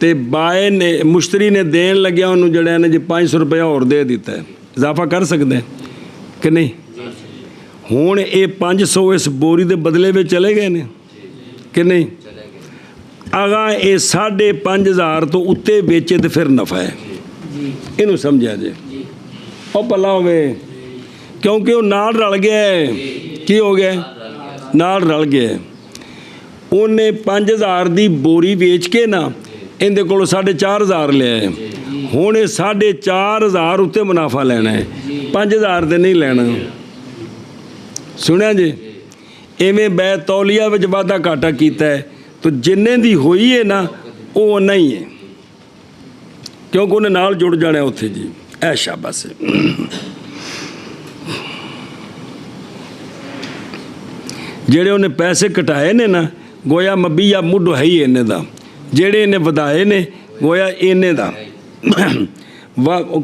ਤੇ ਬਾਏ ਨੇ ਮੁਸ਼ਤਰੀ ਨੇ ਦੇਣ ਲੱਗਿਆ ਉਹਨੂੰ ਜਿਹੜਾ ਨੇ ਜੀ 500 ਰੁਪਏ ਹੋਰ ਦੇ ਦਿੱਤਾ, ਇਜ਼ਾਫਾ ਕਰ ਸਕਦੇ ਕਿ ਨਹੀਂ। ਹੁਣ ਇਹ 500 ਇਸ ਬੋਰੀ ਦੇ ਬਦਲੇ ਵਿੱਚ ਚਲੇ ਗਏ ਨੇ ਕਿ ਨਹੀਂ। ਅਗਾ ਇਹ 5,500 ਤੋਂ ਉੱਤੇ ਵੇਚੇ ਤੇ ਫਿਰ ਨਫਾ ਹੈ, ਇਹਨੂੰ ਸਮਝਿਆ ਜੇ। ਉਹ ਭਲਾ ਹੋਵੇ, ਕਿਉਂਕਿ ਉਹ ਨਾਲ ਰਲ ਗਿਆ। ਕੀ ਹੋ ਗਿਆ, ਨਾਲ ਰਲ ਗਿਆ। ਉਹਨੇ 5,000 ਦੀ ਬੋਰੀ ਵੇਚ ਕੇ ਨਾ ਇਹਦੇ ਕੋਲੋਂ 4,500 ਲਿਆ। ਹੁਣ ਇਹ 4,500 ਉੱਤੇ ਮੁਨਾਫਾ ਲੈਣਾ ਹੈ, 5,000 ਤੇ ਨਹੀਂ ਲੈਣਾ। ਸੁਣਿਆ ਜੀ, ਇਵੇਂ ਬੈ ਤੌਲੀਆ ਵਿੱਚ ਵਾਧਾ ਘਾਟਾ ਕੀਤਾ ਹੈ, ਤਾਂ ਜਿੰਨੇ ਦੀ ਹੋਈ ਹੈ ਨਾ ਉਹ ਨਹੀਂ ਹੈ, ਕਿਉਂਕਿ ਉਹਨੇ ਨਾਲ ਜੁੜ ਜਾਣਾ ਉੱਥੇ ਜੀ। ਐ ਸ਼ਾਬਾਸ਼। ਜਿਹੜੇ ਉਹਨੇ ਪੈਸੇ ਘਟਾਏ ਨੇ ਨਾ, ਗੋਇਆ ਮਬੀਆ ਮੁੱਢ ਹੈ ਹੀ ਇਹਨੇ ਦਾ, ਜਿਹੜੇ ਇਹਨੇ ਵਧਾਏ ਨੇ ਗੋਇਆ ਇਹਨੇ ਦਾ। ਵਾ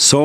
100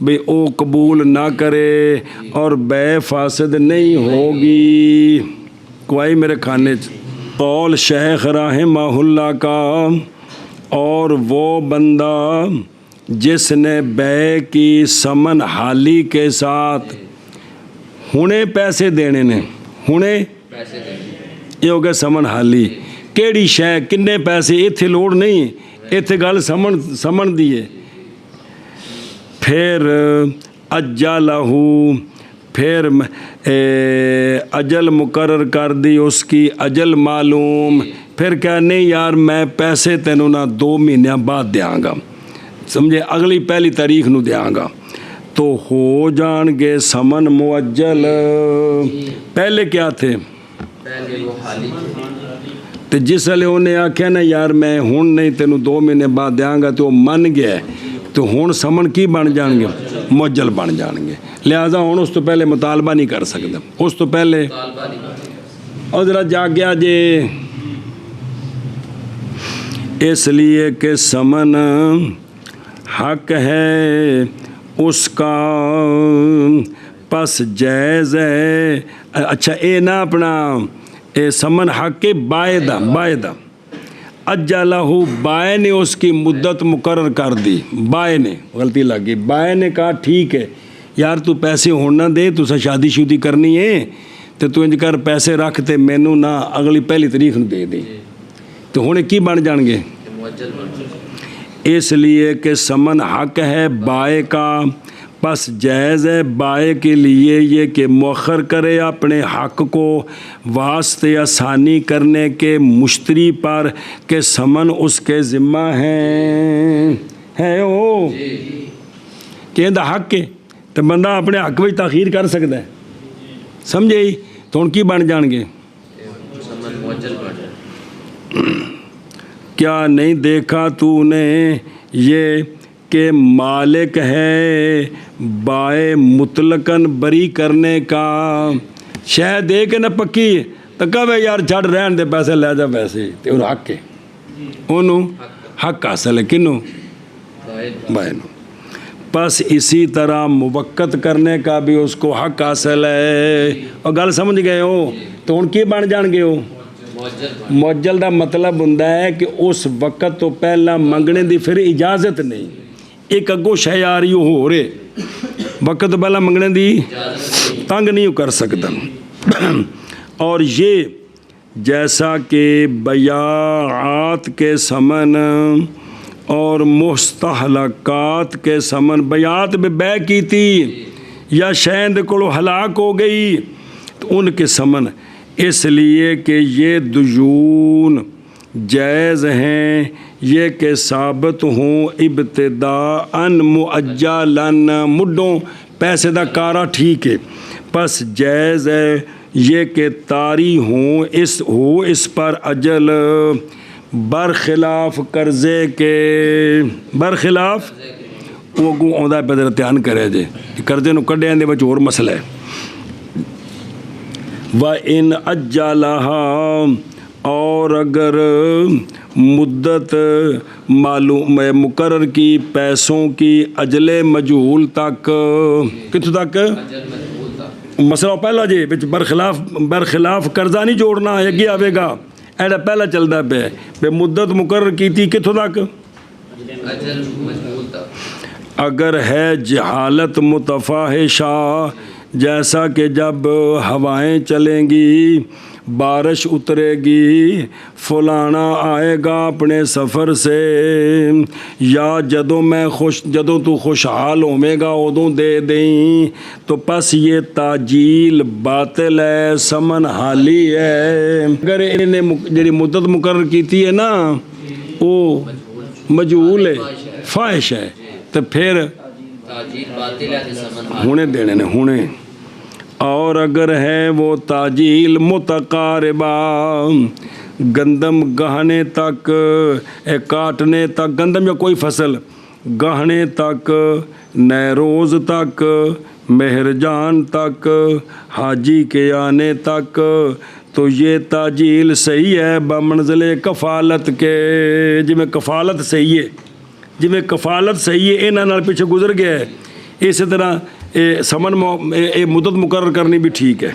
بھی وہ قبول نہ کرے اور بے فاسد نہیں ہوگی. کوئی میرے کھانے قول شیخ رحمہ اللہ کا. اور وہ بندہ جس نے بے کی سمن حالی کے ساتھ ਹੁਣੇ ਪੈਸੇ ਦੇਣੇ ਨੇ, ਹੁਣੇ پیسے دینے ਇਹ ਹੋ ਗਿਆ ਸਮਨ ਹਾਲੀ. ਕਿਹੜੀ ਸ਼ੈ ਕਿੰਨੇ ਪੈਸੇ, ਇੱਥੇ ਲੋੜ ਨਹੀਂ, ਇੱਥੇ ਗੱਲ ਸਮਣ ਦੀ ਹੈ. ਫਿਰ ਅਜਲਹੁ, پھر اجل مقرر کر دی اس کی اجل معلوم. پھر کہا نہیں یار میں پیسے تینوں نہ 2 مہینے بعد دیاں گا, سمجھے, اگلی پہلی تاریخ نو دیاں گا. تو ہو جان گے سمن معجل. پہلے کیا تھے, پہلے وہ حالی تو جس ویلے انہیں آخیا نا یار میں ہن نہیں تینوں 2 مہینے بعد دیاں گا تو وہ من گیا, تو ہن سمن کی بن جان گے, معجل بن جان گے. لہذا ہن اس تو پہلے مطالبہ نہیں کر سکتا, اس تو پہلے طالبہ نہیں کرتے. اور ذرا جاگیا جے, اس لیے کہ سمن حق ہے اس کا پس جائز ہے. اچھا اے نا اپنا اے سمن حق کے بائدہ اجلہ بائے نے اس کی مدت مقرر کر دی. بائے نے غلطی لگ گئی, بائے نے کہا ٹھیک ہے یار تو پیسے ہونا دے, تو شادی شودی کرنی ہے تو انج کر پیسے رکھ تے مینوں نہ اگلی پہلی تاریخ نو دے دیں. تو ہن کی بن جان گے, معجل بن جائے. اس لیے کہ سمن حق ہے بائے کا, پس جائز ہے بائے کے لیے یہ کہ مؤخر کرے اپنے حق کو واسطے آسانی کرنے کے مشتری پر کہ سمن اس کے ذمہ ہے او کہ دا حق ہے تو بندہ اپنے حق میں تاخیر کر سکتا ہے, سمجھے. تو ان کی بن جان گے, سمن معجل بن جائے. کیا نہیں دیکھا تو نے یہ کہ مالک ہے بائے مطلقاً بری کرنے کا. شہ دے کے نہ پکی تو کہے یار چھڑ رہن دے پیسے لے جا پیسے, تو انہوں حق ہے, انہوں حق حاصل ہے کنوں بائے نو. پس اسی طرح موقت کرنے کا بھی اس کو حق حاصل ہے. اور گل سمجھ گئے ہو, تو ان کی بن جان گے ہو. معجل دا مطلب ہوندا ہے کہ اس وقت تو پہلا منگنے دی پھر اجازت نہیں, ایک اگوں شے آ رہی ہو رہے وقت تو پہلا منگنے دی تنگ نہیں کر سکتا. اور یہ جیسا کہ بیعات کے سمن اور مستحلقات کے سمن, بیعات میں بے کی تھی یا شیند کو ہلاک ہو گئی تو ان کے سمن, اس لیے کہ یہ دیون جائز ہیں یہ کہ ثابت ہوں ابتداءً مؤجلاً, مڈوں پیسے دا کارا ٹھیک ہے, پس جائز ہے یہ کہ طاری ہوں اس پر اجل برخلاف قرضے کے. برخلاف وہ اگوں آਉਂدا پہ ذرا دھیان کرے جے, قرضے نو کڈیاں دے وچ ہور مسئلہ ہے. وَإِنْ أَجَّلَهَا, اور اگر مدت معلوم مقرر کی پیسوں کی اجل مجہول تک, کتوں تک مسئلہ پہلا جی بچ برخلاف قرضہ نہیں جوڑنا, اگے آئے گا ایڈا پہلا چلتا پہ بے مدت مقرر کی تھی کتوں تک اجل مجہول تک. اگر ہے جہالت متفاحشہ, جیسا کہ جب ہوائیں چلیں گی بارش اترے گی فلانا آئے گا اپنے سفر سے, یا جدوں تو خوشحال ہوے گا ادوں دے دیں, تو پس یہ تاجیل باطل ہے سمن حالی ہے. اگر انہیں جڑی مدت مقرر کیتی ہے نا وہ مجہول ہے فاحش ہے, تو پھر تاجیل باطل ہے سمن ہونے دینے نے ہونے. اور اگر ہے وہ تاجیل متقاربہ, گندم گہنے تک کاٹنے تک, گندم یا کوئی فصل گہنے تک, نیروز تک, مہرجان تک, حاجی کے آنے تک, تو یہ تاجیل صحیح ہے بمنزل کفالت کے. جی میں کفالت صحیح ہے, انہاں نال پیچھے گزر گیا ہے, ਇਸੇ ਤਰ੍ਹਾਂ ਇਹ ਸਮਨ ਇਹ ਮੁੱਦਤ ਮੁਕਰਰ ਕਰਨੀ ਵੀ ਠੀਕ ਹੈ।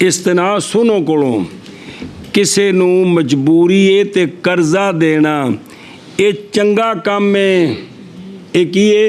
ਇਸਤਨਾ ਸੁਣੋ ਕੋਲੋਂ ਕਿਸੇ ਨੂੰ ਮਜਬੂਰੀ ਹੈ ਤੇ ਕਰਜ਼ਾ ਦੇਣਾ ਇਹ ਚੰਗਾ ਕੰਮ ਹੈ। ਇਹ ਕੀ ਹੈ?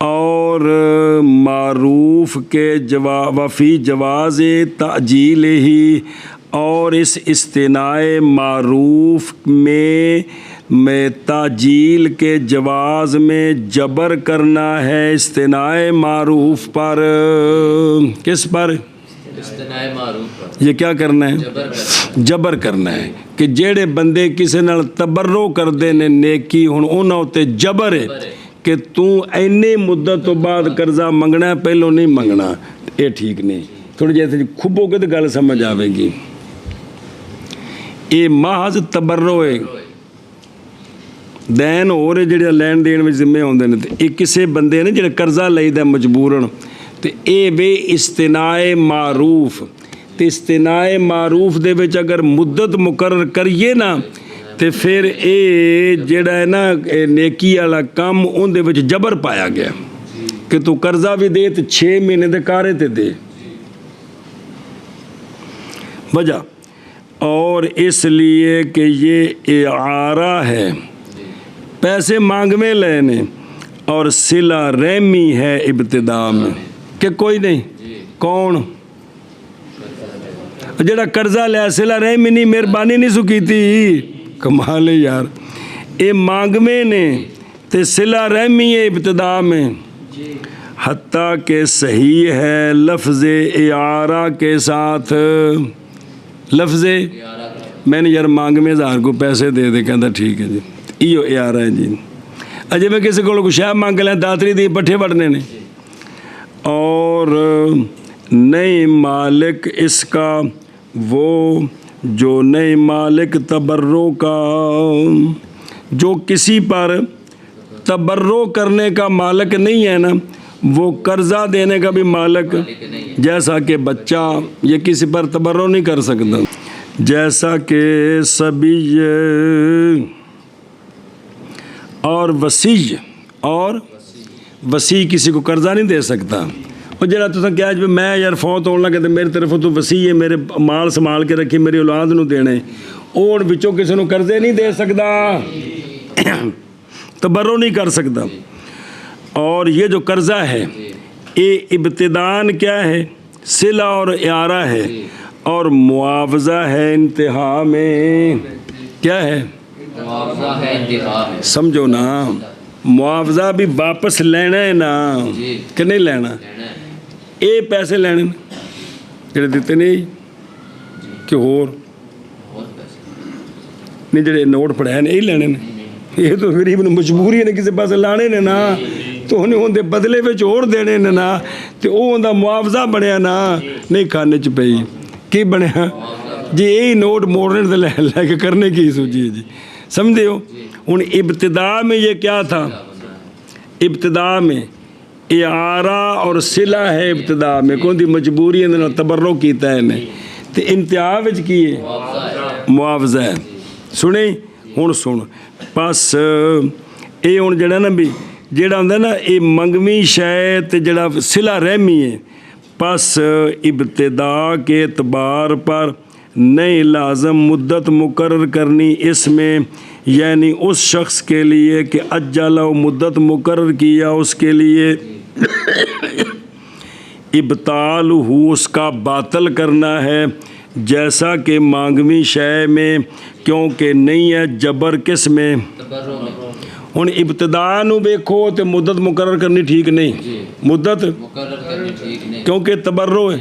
اور معروف کے وفی جواز تعجیل ہی اور اس استثناء معروف میں تعجیل کے جواز میں جبر کرنا ہے استثناء معروف پر۔ کس پر؟ استثناء معروف پر۔ یہ کیا کرنا ہے؟ جبر کرنا ہے کہ جیڑے بندے کسی نال تبرو کردے نے نیکی ہن انہاں اُتے جبر ہے کہ تو اینے مدت تو بعد قرضہ منگنا ہے پہلو نہیں منگنا، یہ ٹھیک نہیں۔ تھوڑی جیسے کھبو کے تو گل سمجھ آئے گی۔ یہ محض تبرو ہے، دین ہو رہے جڑے لین دین میں ذمے ہوندے نے، یہ کسے بندے نے جڑے قرضہ لئیدا مجبورن، تے اے وے استثناء معروف، تے استثناء معروف دے وچ اگر مدت مقرر کریے نا تے پھر اے جڑا ہے نا نیکی والا کام اون دے وچ جبر پایا گیا کہ تو قرضہ بھی دے تے 6 مہینے دے کارے تے دے وجہ، اور اس لیے کہ یہ اعارہ ہے، پیسے مانگویں لینے، اور صلہ رحمی ہے ابتدا میں کہ کوئی نہیں کون جڑا قرضہ لیا صلہ رحمی نہیں مہربانی نہیں سکی تھی، کمال ہے یار، اے مانگویں نے تے صلہ رحمی ہے ابتدا میں، حتیٰ کہ صحیح ہے لفظ اعارہ کے ساتھ، لفظ میں نے یار مانگویں 1000 کو پیسے دے دے کہتا ٹھیک ہے جی ایو اعارہ ہے جی، اجے میں کسی کو شاہ مانگ لیں داتری دی پٹھے وڑنے نے، اور نئی مالک اس کا وہ جو نئی مالک تبرو کا، جو کسی پر تبرو کرنے کا مالک نہیں ہے نا وہ قرضہ دینے کا بھی مالک، جیسا کہ بچہ یہ کسی پر تبرو نہیں کر سکتا، جیسا کہ سبی اور وسیع کسی کو قرضہ نہیں دے سکتا۔ اور جڑا تو کیا جب میں یار فوت ہونے لگا تو میری طرف تو وسیع ہے، میرے مال سنبھال کے رکھی میری اولاد نو دینے، اور بچوں کسی نو قرضے نہیں دے سکتا، تبرو نہیں کر سکتا۔ اور یہ جو قرضہ ہے یہ ابتدان کیا ہے؟ صلہ اور اعارہ ہے، اور معاوضہ ہے انتہا میں، کیا ہے؟ معاوضہ ہے انتہا میں، سمجھو نا، معاوضہ بھی واپس لینا ہے نا کہ نہیں لینا، اے پیسے لینے جڑے دیتے نہیں کہ ہور نہیں جڑے نوٹ پڑھائے نے یہی لینے نے، یہ تو غریب نے مجبوری نے کسی پاس لانے نے نا، تو انہیں ان دے بدلے وچ اور دینے نے نا، تو وہ ان دا معاوضہ بنیا نا، نہیں کھانے چ پئی کی بنیا جی، یہی نوٹ موڑنے دے لے کے کرنے کی سوچی ہے جی، سمجھے ہو؟ ان ابتدا میں یہ کیا تھا؟ ابتدا میں اعارہ اور صلہ ہے، ابتدا میں کون دی مجبوری ہے تبرو کیتا ہے نے، تے انتہا وچ کی ہے معاوضہ ہے۔ سنیں ہن سن پس اے ہن جڑا نا بھی جڑا ہوندا نا اے منگویں شے تے جڑا صلہ رحمی ہے، پس ابتدا کے اعتبار پر نئی لازم مدت مقرر کرنی اس میں، یعنی اس شخص کے لیے کہ اجل و مدت مقرر کیا اس کے لیے ابطال ہو اس کا باطل کرنا ہے، جیسا کہ مانگویں شے میں، کیونکہ نہیں ہے جبر کس میں؟ ہن ابتدا نو ویکھو تے مدت مقرر کرنی ٹھیک نہیں، مدت مقرر کرنی ٹھیک نہیں، کیونکہ تبرو ہے،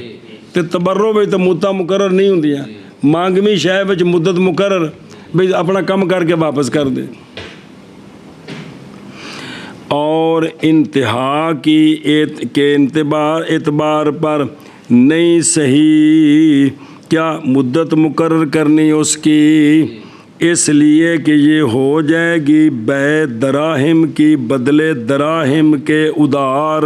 تے تبرو وچ تے مدتاں مقرر نہیں ہوندیاں، مانگویں شے وچ مدت مقرر بھئی اپنا کم کر کے واپس کر دے۔ اور انتہا کی کے اعتبار پر نہیں صحیح کیا مدت مقرر کرنی اس کی، اس لیے کہ یہ ہو جائے گی بے دراہم کی بدلے دراہم کے ادھار،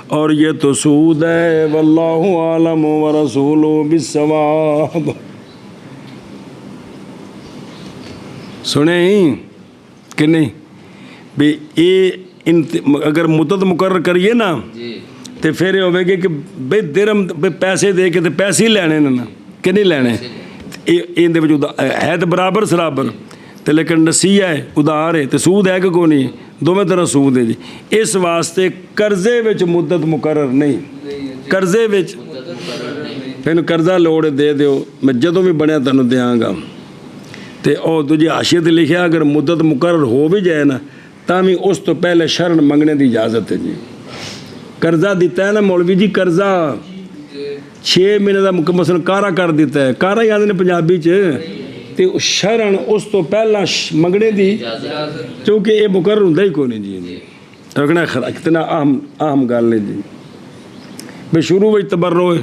اور یہ تو سود ہے، واللہ عالم ورسولہ بالصواب۔ سنیں کہ نہیں بھی اگر مدت مقرر کریے نا تو ਤੇ ਫਿਰ ਇਹ ਹੋਵੇਗੀ ਕਿ ਬਈ ਦਿਰਮ ਪੈਸੇ ਦੇ ਕੇ ਤੇ ਪੈਸੇ ਹੀ ਲੈਣੇ ਨੇ ਨਾ ਕਿ ਨਹੀਂ ਲੈਣੇ। ਇਹ ਇਹਦੇ ਵਿੱਚ ਹੈ ਤਾਂ ਬਰਾਬਰ ਸਰਾਬਰ ਤੇ ਲੇਕਿਨ ਨਸੀਹਾ ਹੈ, ਉਧਾਰ ਹੈ ਤੇ ਸੂਦ ਹੈ ਕਿ ਕੋਈ ਨਹੀਂ, ਦੋਵੇਂ ਤਰ੍ਹਾਂ ਸੂਦ ਹੈ ਜੀ। ਇਸ ਵਾਸਤੇ ਕਰਜ਼ੇ ਵਿੱਚ ਮੁੱਦਤ ਮੁਕਰਰ ਨਹੀਂ, ਕਰਜ਼ੇ ਵਿੱਚ ਮੈਨੂੰ ਕਰਜ਼ਾ ਲੋੜ ਦੇ ਦਿਓ, ਮੈਂ ਜਦੋਂ ਵੀ ਬਣਿਆ ਤੁਹਾਨੂੰ ਦਿਆਂਗਾ। ਤੇ ਉਹ ਦੂਜੀ ਹਾਸ਼ੀਏ ਤੇ ਲਿਖਿਆ ਅਗਰ ਮੁੱਦਤ ਮੁਕਰਰ ਹੋ ਵੀ ਜਾਏ ਨਾ ਤਾਂ ਵੀ ਉਸ ਤੋਂ ਪਹਿਲੇ ਸ਼ਰਨ ਮੰਗਣੇ ਦੀ ਇਜਾਜ਼ਤ ਹੈ ਜੀ। ਕਰਜ਼ਾ ਦਿੱਤਾ ਹੈ ਨਾ ਮੌਲਵੀ ਜੀ, ਕਰਜ਼ਾ 6 ਮਹੀਨੇ ਦਾ ਮਸਲਨ ਕਾਰਾ ਕਰ ਦਿੱਤਾ ਹੈ, ਕਾਰਾ ਹੀ ਆਉਂਦੇ ਨੇ ਪੰਜਾਬੀ 'ਚ, ਤੇ ਸ਼ਰਨ ਉਸ ਤੋਂ ਪਹਿਲਾਂ ਮੰਗਣੇ ਦੀ, ਕਿਉਂਕਿ ਇਹ ਮੁਕਰਰ ਹੁੰਦਾ ਹੀ ਕੋਈ ਨਹੀਂ ਜੀ। ਰਖਣਾ ਕਿਤਨਾ ਅਹਿਮ ਗੱਲ ਹੈ ਜੀ। ਵੀ ਸ਼ੁਰੂ ਵਿੱਚ ਤਬਰੋ ਹੈ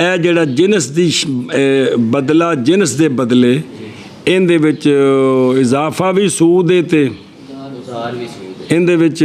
ਇਹ ਜਿਹੜਾ ਜਿਨਸ ਦੀ ਬਦਲਾ ਜਿਨਸ ਦੇ ਬਦਲੇ ਇਹਦੇ ਵਿੱਚ ਇਜ਼ਾਫਾ ਵੀ ਸੂਦ ਹੈ ਤੇ ਇਹਦੇ ਵਿੱਚ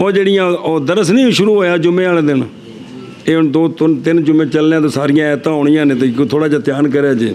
ਉਹ ਜਿਹੜੀਆਂ ਉਹ ਦਰਸ ਨਹੀਂ ਸ਼ੁਰੂ ਹੋਇਆ ਜੁਮੇ ਵਾਲੇ ਦਿਨ, ਇਹ ਹੁਣ 2-3 ਜੁਮੇ ਚੱਲਣੇ ਤਾਂ ਸਾਰੀਆਂ ਐਤਾਂ ਹੋਣੀਆਂ ਨੇ, ਤੇ ਥੋੜਾ ਜਿਹਾ ਧਿਆਨ ਕਰਿਆ ਜੇ।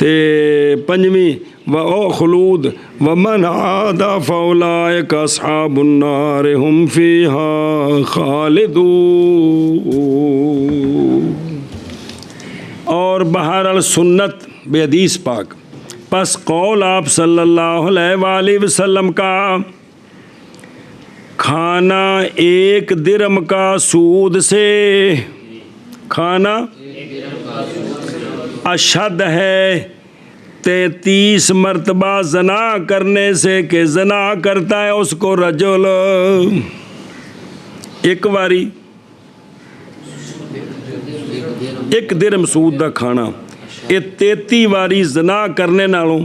تے پنجویں و خلود ومن عاد فاولئک اصحاب النار هم فیہا خالدون۔ اور بہرحال سنت بے حدیث پاک، پس قول آپ صلی اللہ علیہ وآلہ وسلم کا کھانا 1 درم کا سود سے، کھانا اشد ہے 33 مرتبہ زنا کرنے سے کہ زنا کرتا ہے اس کو رجل ایک واری 1 درم سود دا کھانا، یہ 33 واری زنا کرنے نالوں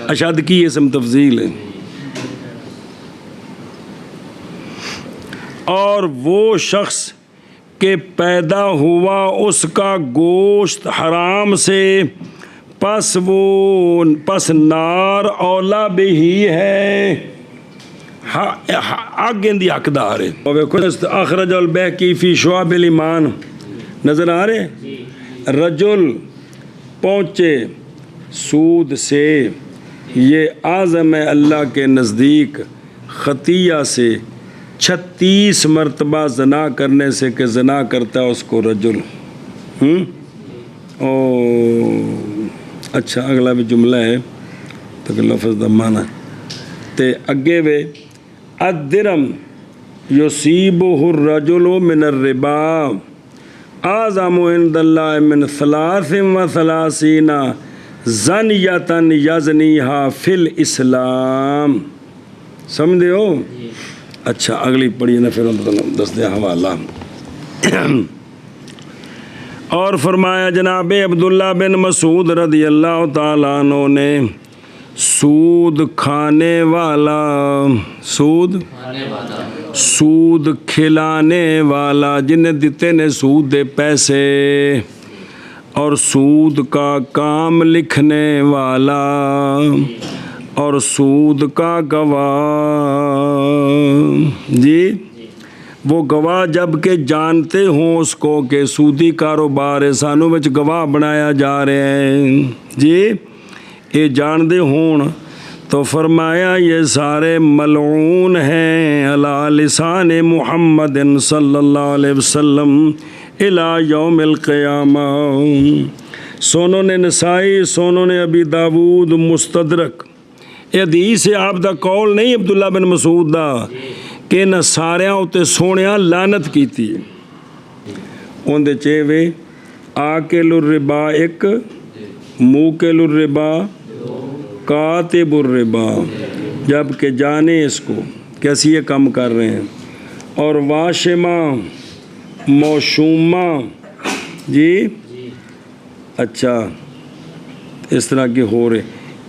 اشد کی اسم تفضیل ہے۔ اور وہ شخص کہ پیدا ہوا اس کا گوشت حرام سے، پس نار اولا بھی ہے، آگے دی حقدار ہے۔ اخرج البیہقی فی شعب الایمان، نظر آ رہے؟ رجل پہنچے سود سے، یہ اعظم ہے اللہ کے نزدیک خطیہ سے 36 مرتبہ زنا کرنے سے کہ زنا کرتا ہے اس کو رجل۔ اچھا اگلا بھی جملہ ہے تو لفظ دا معنی تے اگے وے الدرم یصیبہ الرجل من الربا اعظم عند اللہ من 33 زنیۃ یزنیہا فی الاسلام۔ سمجھے ہو؟ اچھا اگلی پڑھیے نا، پھر دس دے حوالہ۔ اور فرمایا جناب عبداللہ بن مسعود رضی اللہ تعالیٰ عنہ نے، سود کھانے والا، سود کھلانے والا، جنہیں دیتے نے سود دے پیسے، اور سود کا کام لکھنے والا، اور سود کا گواہ، جی وہ گواہ جب کہ جانتے ہوں اس کو کہ سودی کاروبار ہے، سانوں وچ گواہ بنایا جا رہے ہیں، جی یہ جاندے ہون تو فرمایا یہ سارے ملعون ہیں علی لسان محمد صلی اللہ علیہ وسلم الی یوم القیامہ۔ سونوں نے نسائی، سونوں نے ابی داود مستدرک، یہ حدیث ہے، آپ دا قول نہیں عبداللہ بن مسعود دا کہ نہ ساریاں اتے سونیاں لعنت کیتی ہے۔ اندے چیوے آکل الربا 1، موکل الربا، کاتب الربا، جب کہ جانے اس کو کیسی یہ کام کر رہے ہیں، اور واشمہ، موشومہ، جی اچھا اس طرح کے ہو رہے،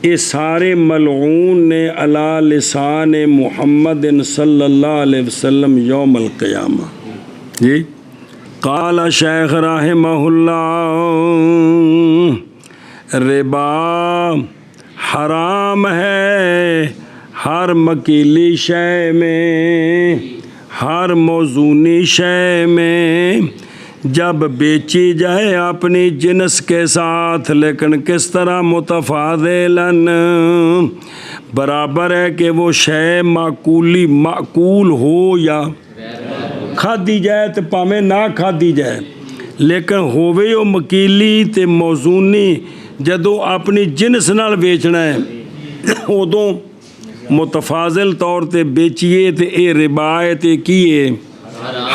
یہ سارے ملعون نے علی لسان محمد صلی اللہ علیہ وسلم یوم القیامہ۔ جی قال شیخ رحمہ اللہ، ربا حرام ہے ہر مکیلی شے میں، ہر موزونی شے میں، جب بیچی جائے اپنی جنس کے ساتھ، لیکن کس طرح متفاضلاً، برابر ہے کہ وہ شے معقول ہو یا کھادی جائے تو پاویں نہ کھادی جائے، لیکن ہووے وہ مکیلی تے موزونی جدوں اپنی جنس نال بیچنا ہے ادوں متفاضل طور تے بیچیے تے اے ربا ہے تے کیے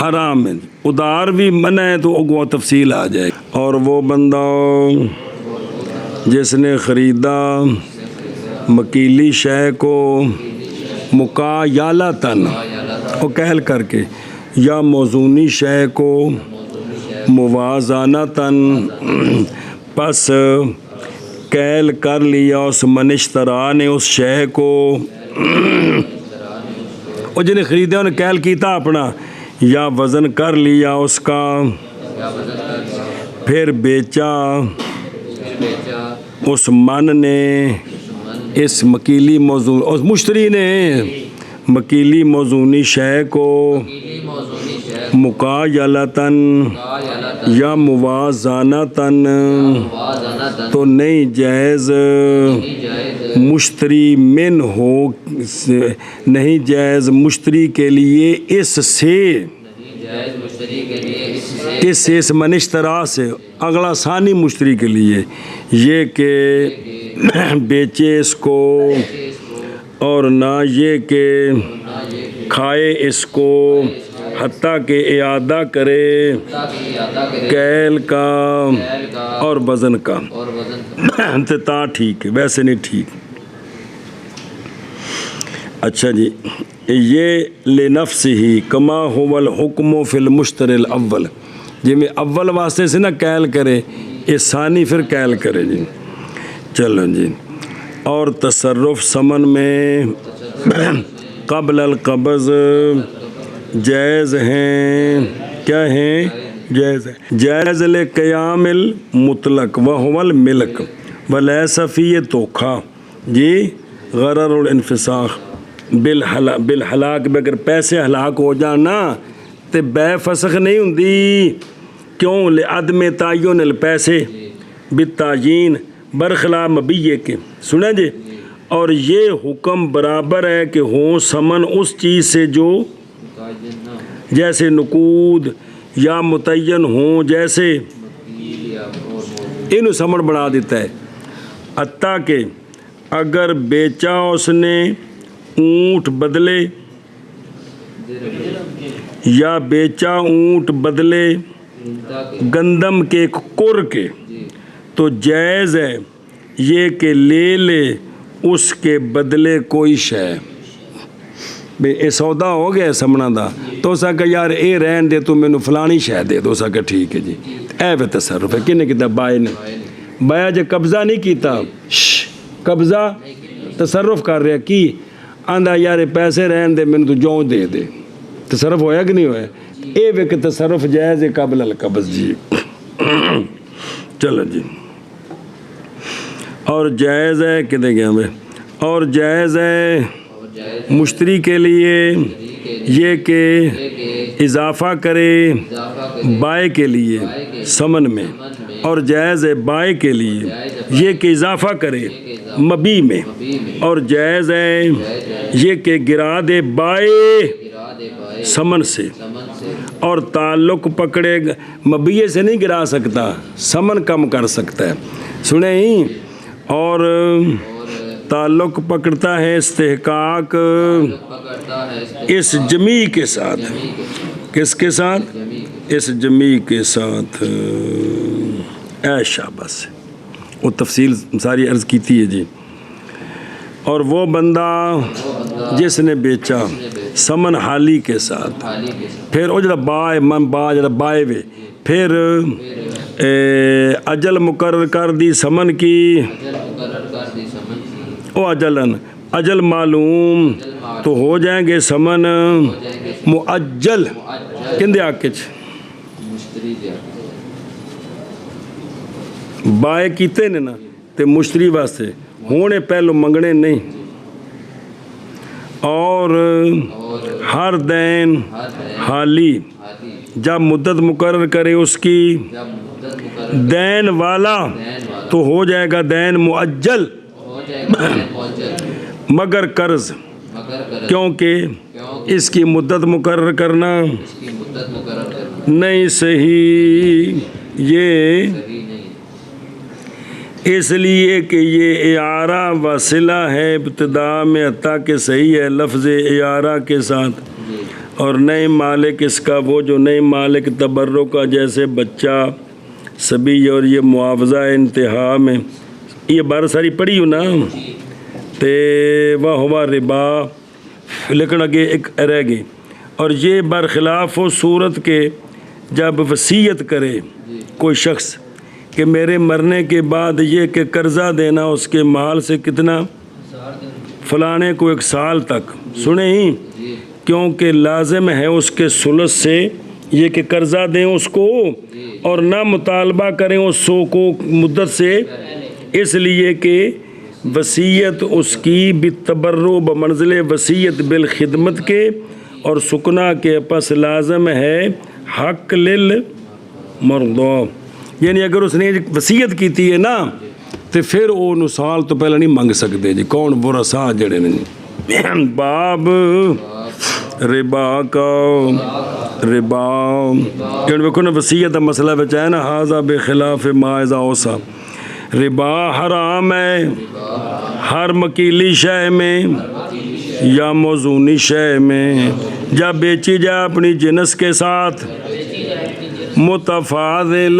حرام ہے، ادار بھی منع ہے تو اگوا تفصیل آ جائے۔ اور وہ بندہ جس نے خریدا مکیلی شے کو مکایالتاً، وہ کہل کر کے، یا موزونی شے کو موازانتاً، پس کیل کر لیا اس منشترا نے اس شے کو، اور جنہیں خریدا انہیں کیل کیتا اپنا، یا وزن کر لیا اس کا، پھر بیچا اس من نے، اس مکیلی موزون، اس مشتری نے مکیلی موزونی شے کو مکایلتاً مکایلتاً یا موازنتاً موازنتاً تو نہیں جائز نہیں جائز مشتری من ہو نہیں جائز مشتری کے لیے اس سے نہیں جائز مشتری کے لیے اس سے اس منشترا سے اگلا ثانی مشتری کے لیے یہ کہ بیچے اس کو اس کو اور نہ یہ کہ نہ یہ کھائے اس کو حتیٰ کہ اعادہ کرے تاکہ ادا کرے کیل کا کیل کا اور وزن کا اور وزن کا انتتا ٹھیک ہے ویسے نہیں ٹھیک اچھا جی یہ لنفس ہی کما هو الحکم فی المشتر الاول جی میں اول واسطے سے نہ کیل کرے یہ ثانی پھر کیل کرے جی چلو جی اور تصرف ثمن میں قبل القبض جائز ہیں کیا ہیں جائز ہے جائز لقیام المطلق وهو الملک ولیس فی دھوکھا جی غرر الانفساخ بالحلاک اگر پیسے ہلاک ہو جانا تے بے فسخ نہیں ہوندی کیوں لعدم تعین الپیسے بالتعین برخلاف مبیے کے سنیں جی اور یہ حکم برابر ہے کہ ہوں سمن اس چیز سے جو متعین نہ جیسے نقود یا متعین ہوں جیسے وکیل یا اور موجود انہوں سمن بنا دیتا ہے حتیٰ کہ اگر بیچا اس نے اونٹ بدلے یا بیچا اونٹ بدلے تاکہ گندم کے کر کے جی تو جائز ہے یہ کہ لے لے اس کے بدلے کوئی شے بے اے سودا ہو گیا سمنا دا تو سا کہ یار اے رہن دے تو مینوں فلانی شے دے دو سا کہ ٹھیک ہے جی اے وے تصرف ہے کنے کیتا بائے نے بایا جے قبضہ نہیں کیتا قبضہ تصرف کر رہا کی آندا یار پیسے رہن دے مینوں تو جوں دے دے تصرف ہویا کہ نہیں ہویا اے وے کہ تصرف جائز ہے قبل القبض جی چلو جی اور جائز ہے کدے گیا میں اور جائز ہے اور جائز مشتری کے لیے یہ کہ اضافہ کرے اضافہ کرے بائے کے لیے سمن میں اور جائز ہے بائے کے لیے یہ کہ اضافہ کرے مبی میں مبی میں اور جائز ہے یہ کہ گرا دے بائے ارادے بائے سمن سے سمن سے اور تعلق پکڑے مبیے سے نہیں گرا سکتا سمن کم کر سکتا ہے سنیں ہی اور تعلق پکڑتا ہے استحقاق پکڑتا ہے اس جمی کے ساتھ کس کے ساتھ جمی اس جمی کے ساتھ اے شاباش وہ تفصیل ساری عرض کیتی ہے جی اور وہ بندہ جس نے بیچا سمن حالی کے ساتھ خالی کے ساتھ پھر وہ جڑا بائے من با جڑا بائے وے پھر اجل مقرر کر دی سمن کی اجل مقرر کر دی سمن کی او اجلن اجل معلوم تو ہو جائیں گے سمن معجل مؤجل کندے آکے چ مشتری دے بائے کیتے نے نا تے مشتری واسطے ہونے پہلو منگنے نہیں اور اور ہر دین ہر دین حالی حالی جب مدت مقرر کرے اس کی جب مدت مقرر دین والا دین والا تو ہو جائے گا دین معجل ہو جائے گا دین مؤجل مگر قرض مگر کر کیونکہ کیونکہ اس کی مدت مقرر کرنا اس کی مدت مقرر کرنا نہیں صحیح یہ صحیح نہیں اس لیے کہ یہ اعارہ وصلہ ہے ابتدا میں حتیٰ کہ صحیح ہے لفظ اعارہ کے ساتھ جی اور نئے مالک اس کا وہ جو نئے مالک تبرک کا جیسے بچہ سبھی اور یہ معاوضہ انتہا میں یہ بار ساری پڑھی ہوں نا تے وہ ہوا ربا لیکن اگے ایک رہ گئی اور یہ برخلاف و صورت کے جب وصیت کرے کوئی شخص کہ میرے مرنے کے بعد یہ کہ قرضہ دینا اس کے مال سے کتنا فلانے کو 1 سال تک سنیں ہی کیونکہ لازم ہے اس کے ثلث سے یہ کہ قرضہ دیں اس کو اور نہ مطالبہ کریں اس سو کو مدت سے اس لیے کہ وصیت اس کی بالتبرع بمنزل وصیت بالخدمت کے اور سکنا کے پس لازم ہے حق للمرضى، یعنی اگر اس نے وصیت کیتی ہے نا تو پھر وہ نو سال تو پہلے نہیں منگ سکتے جی کون ورثاء جڑے نے جی۔ باب ربا کا ربا کیوں ویکھو نا وصیت دا مسئلہ بچ ہے نا ھذا بخلاف ما اذا اوصى، ربا حرام ہے ہر مکیلی شے میں یا موزونی شے میں جب بیچی جائے اپنی جنس کے ساتھ متفاضل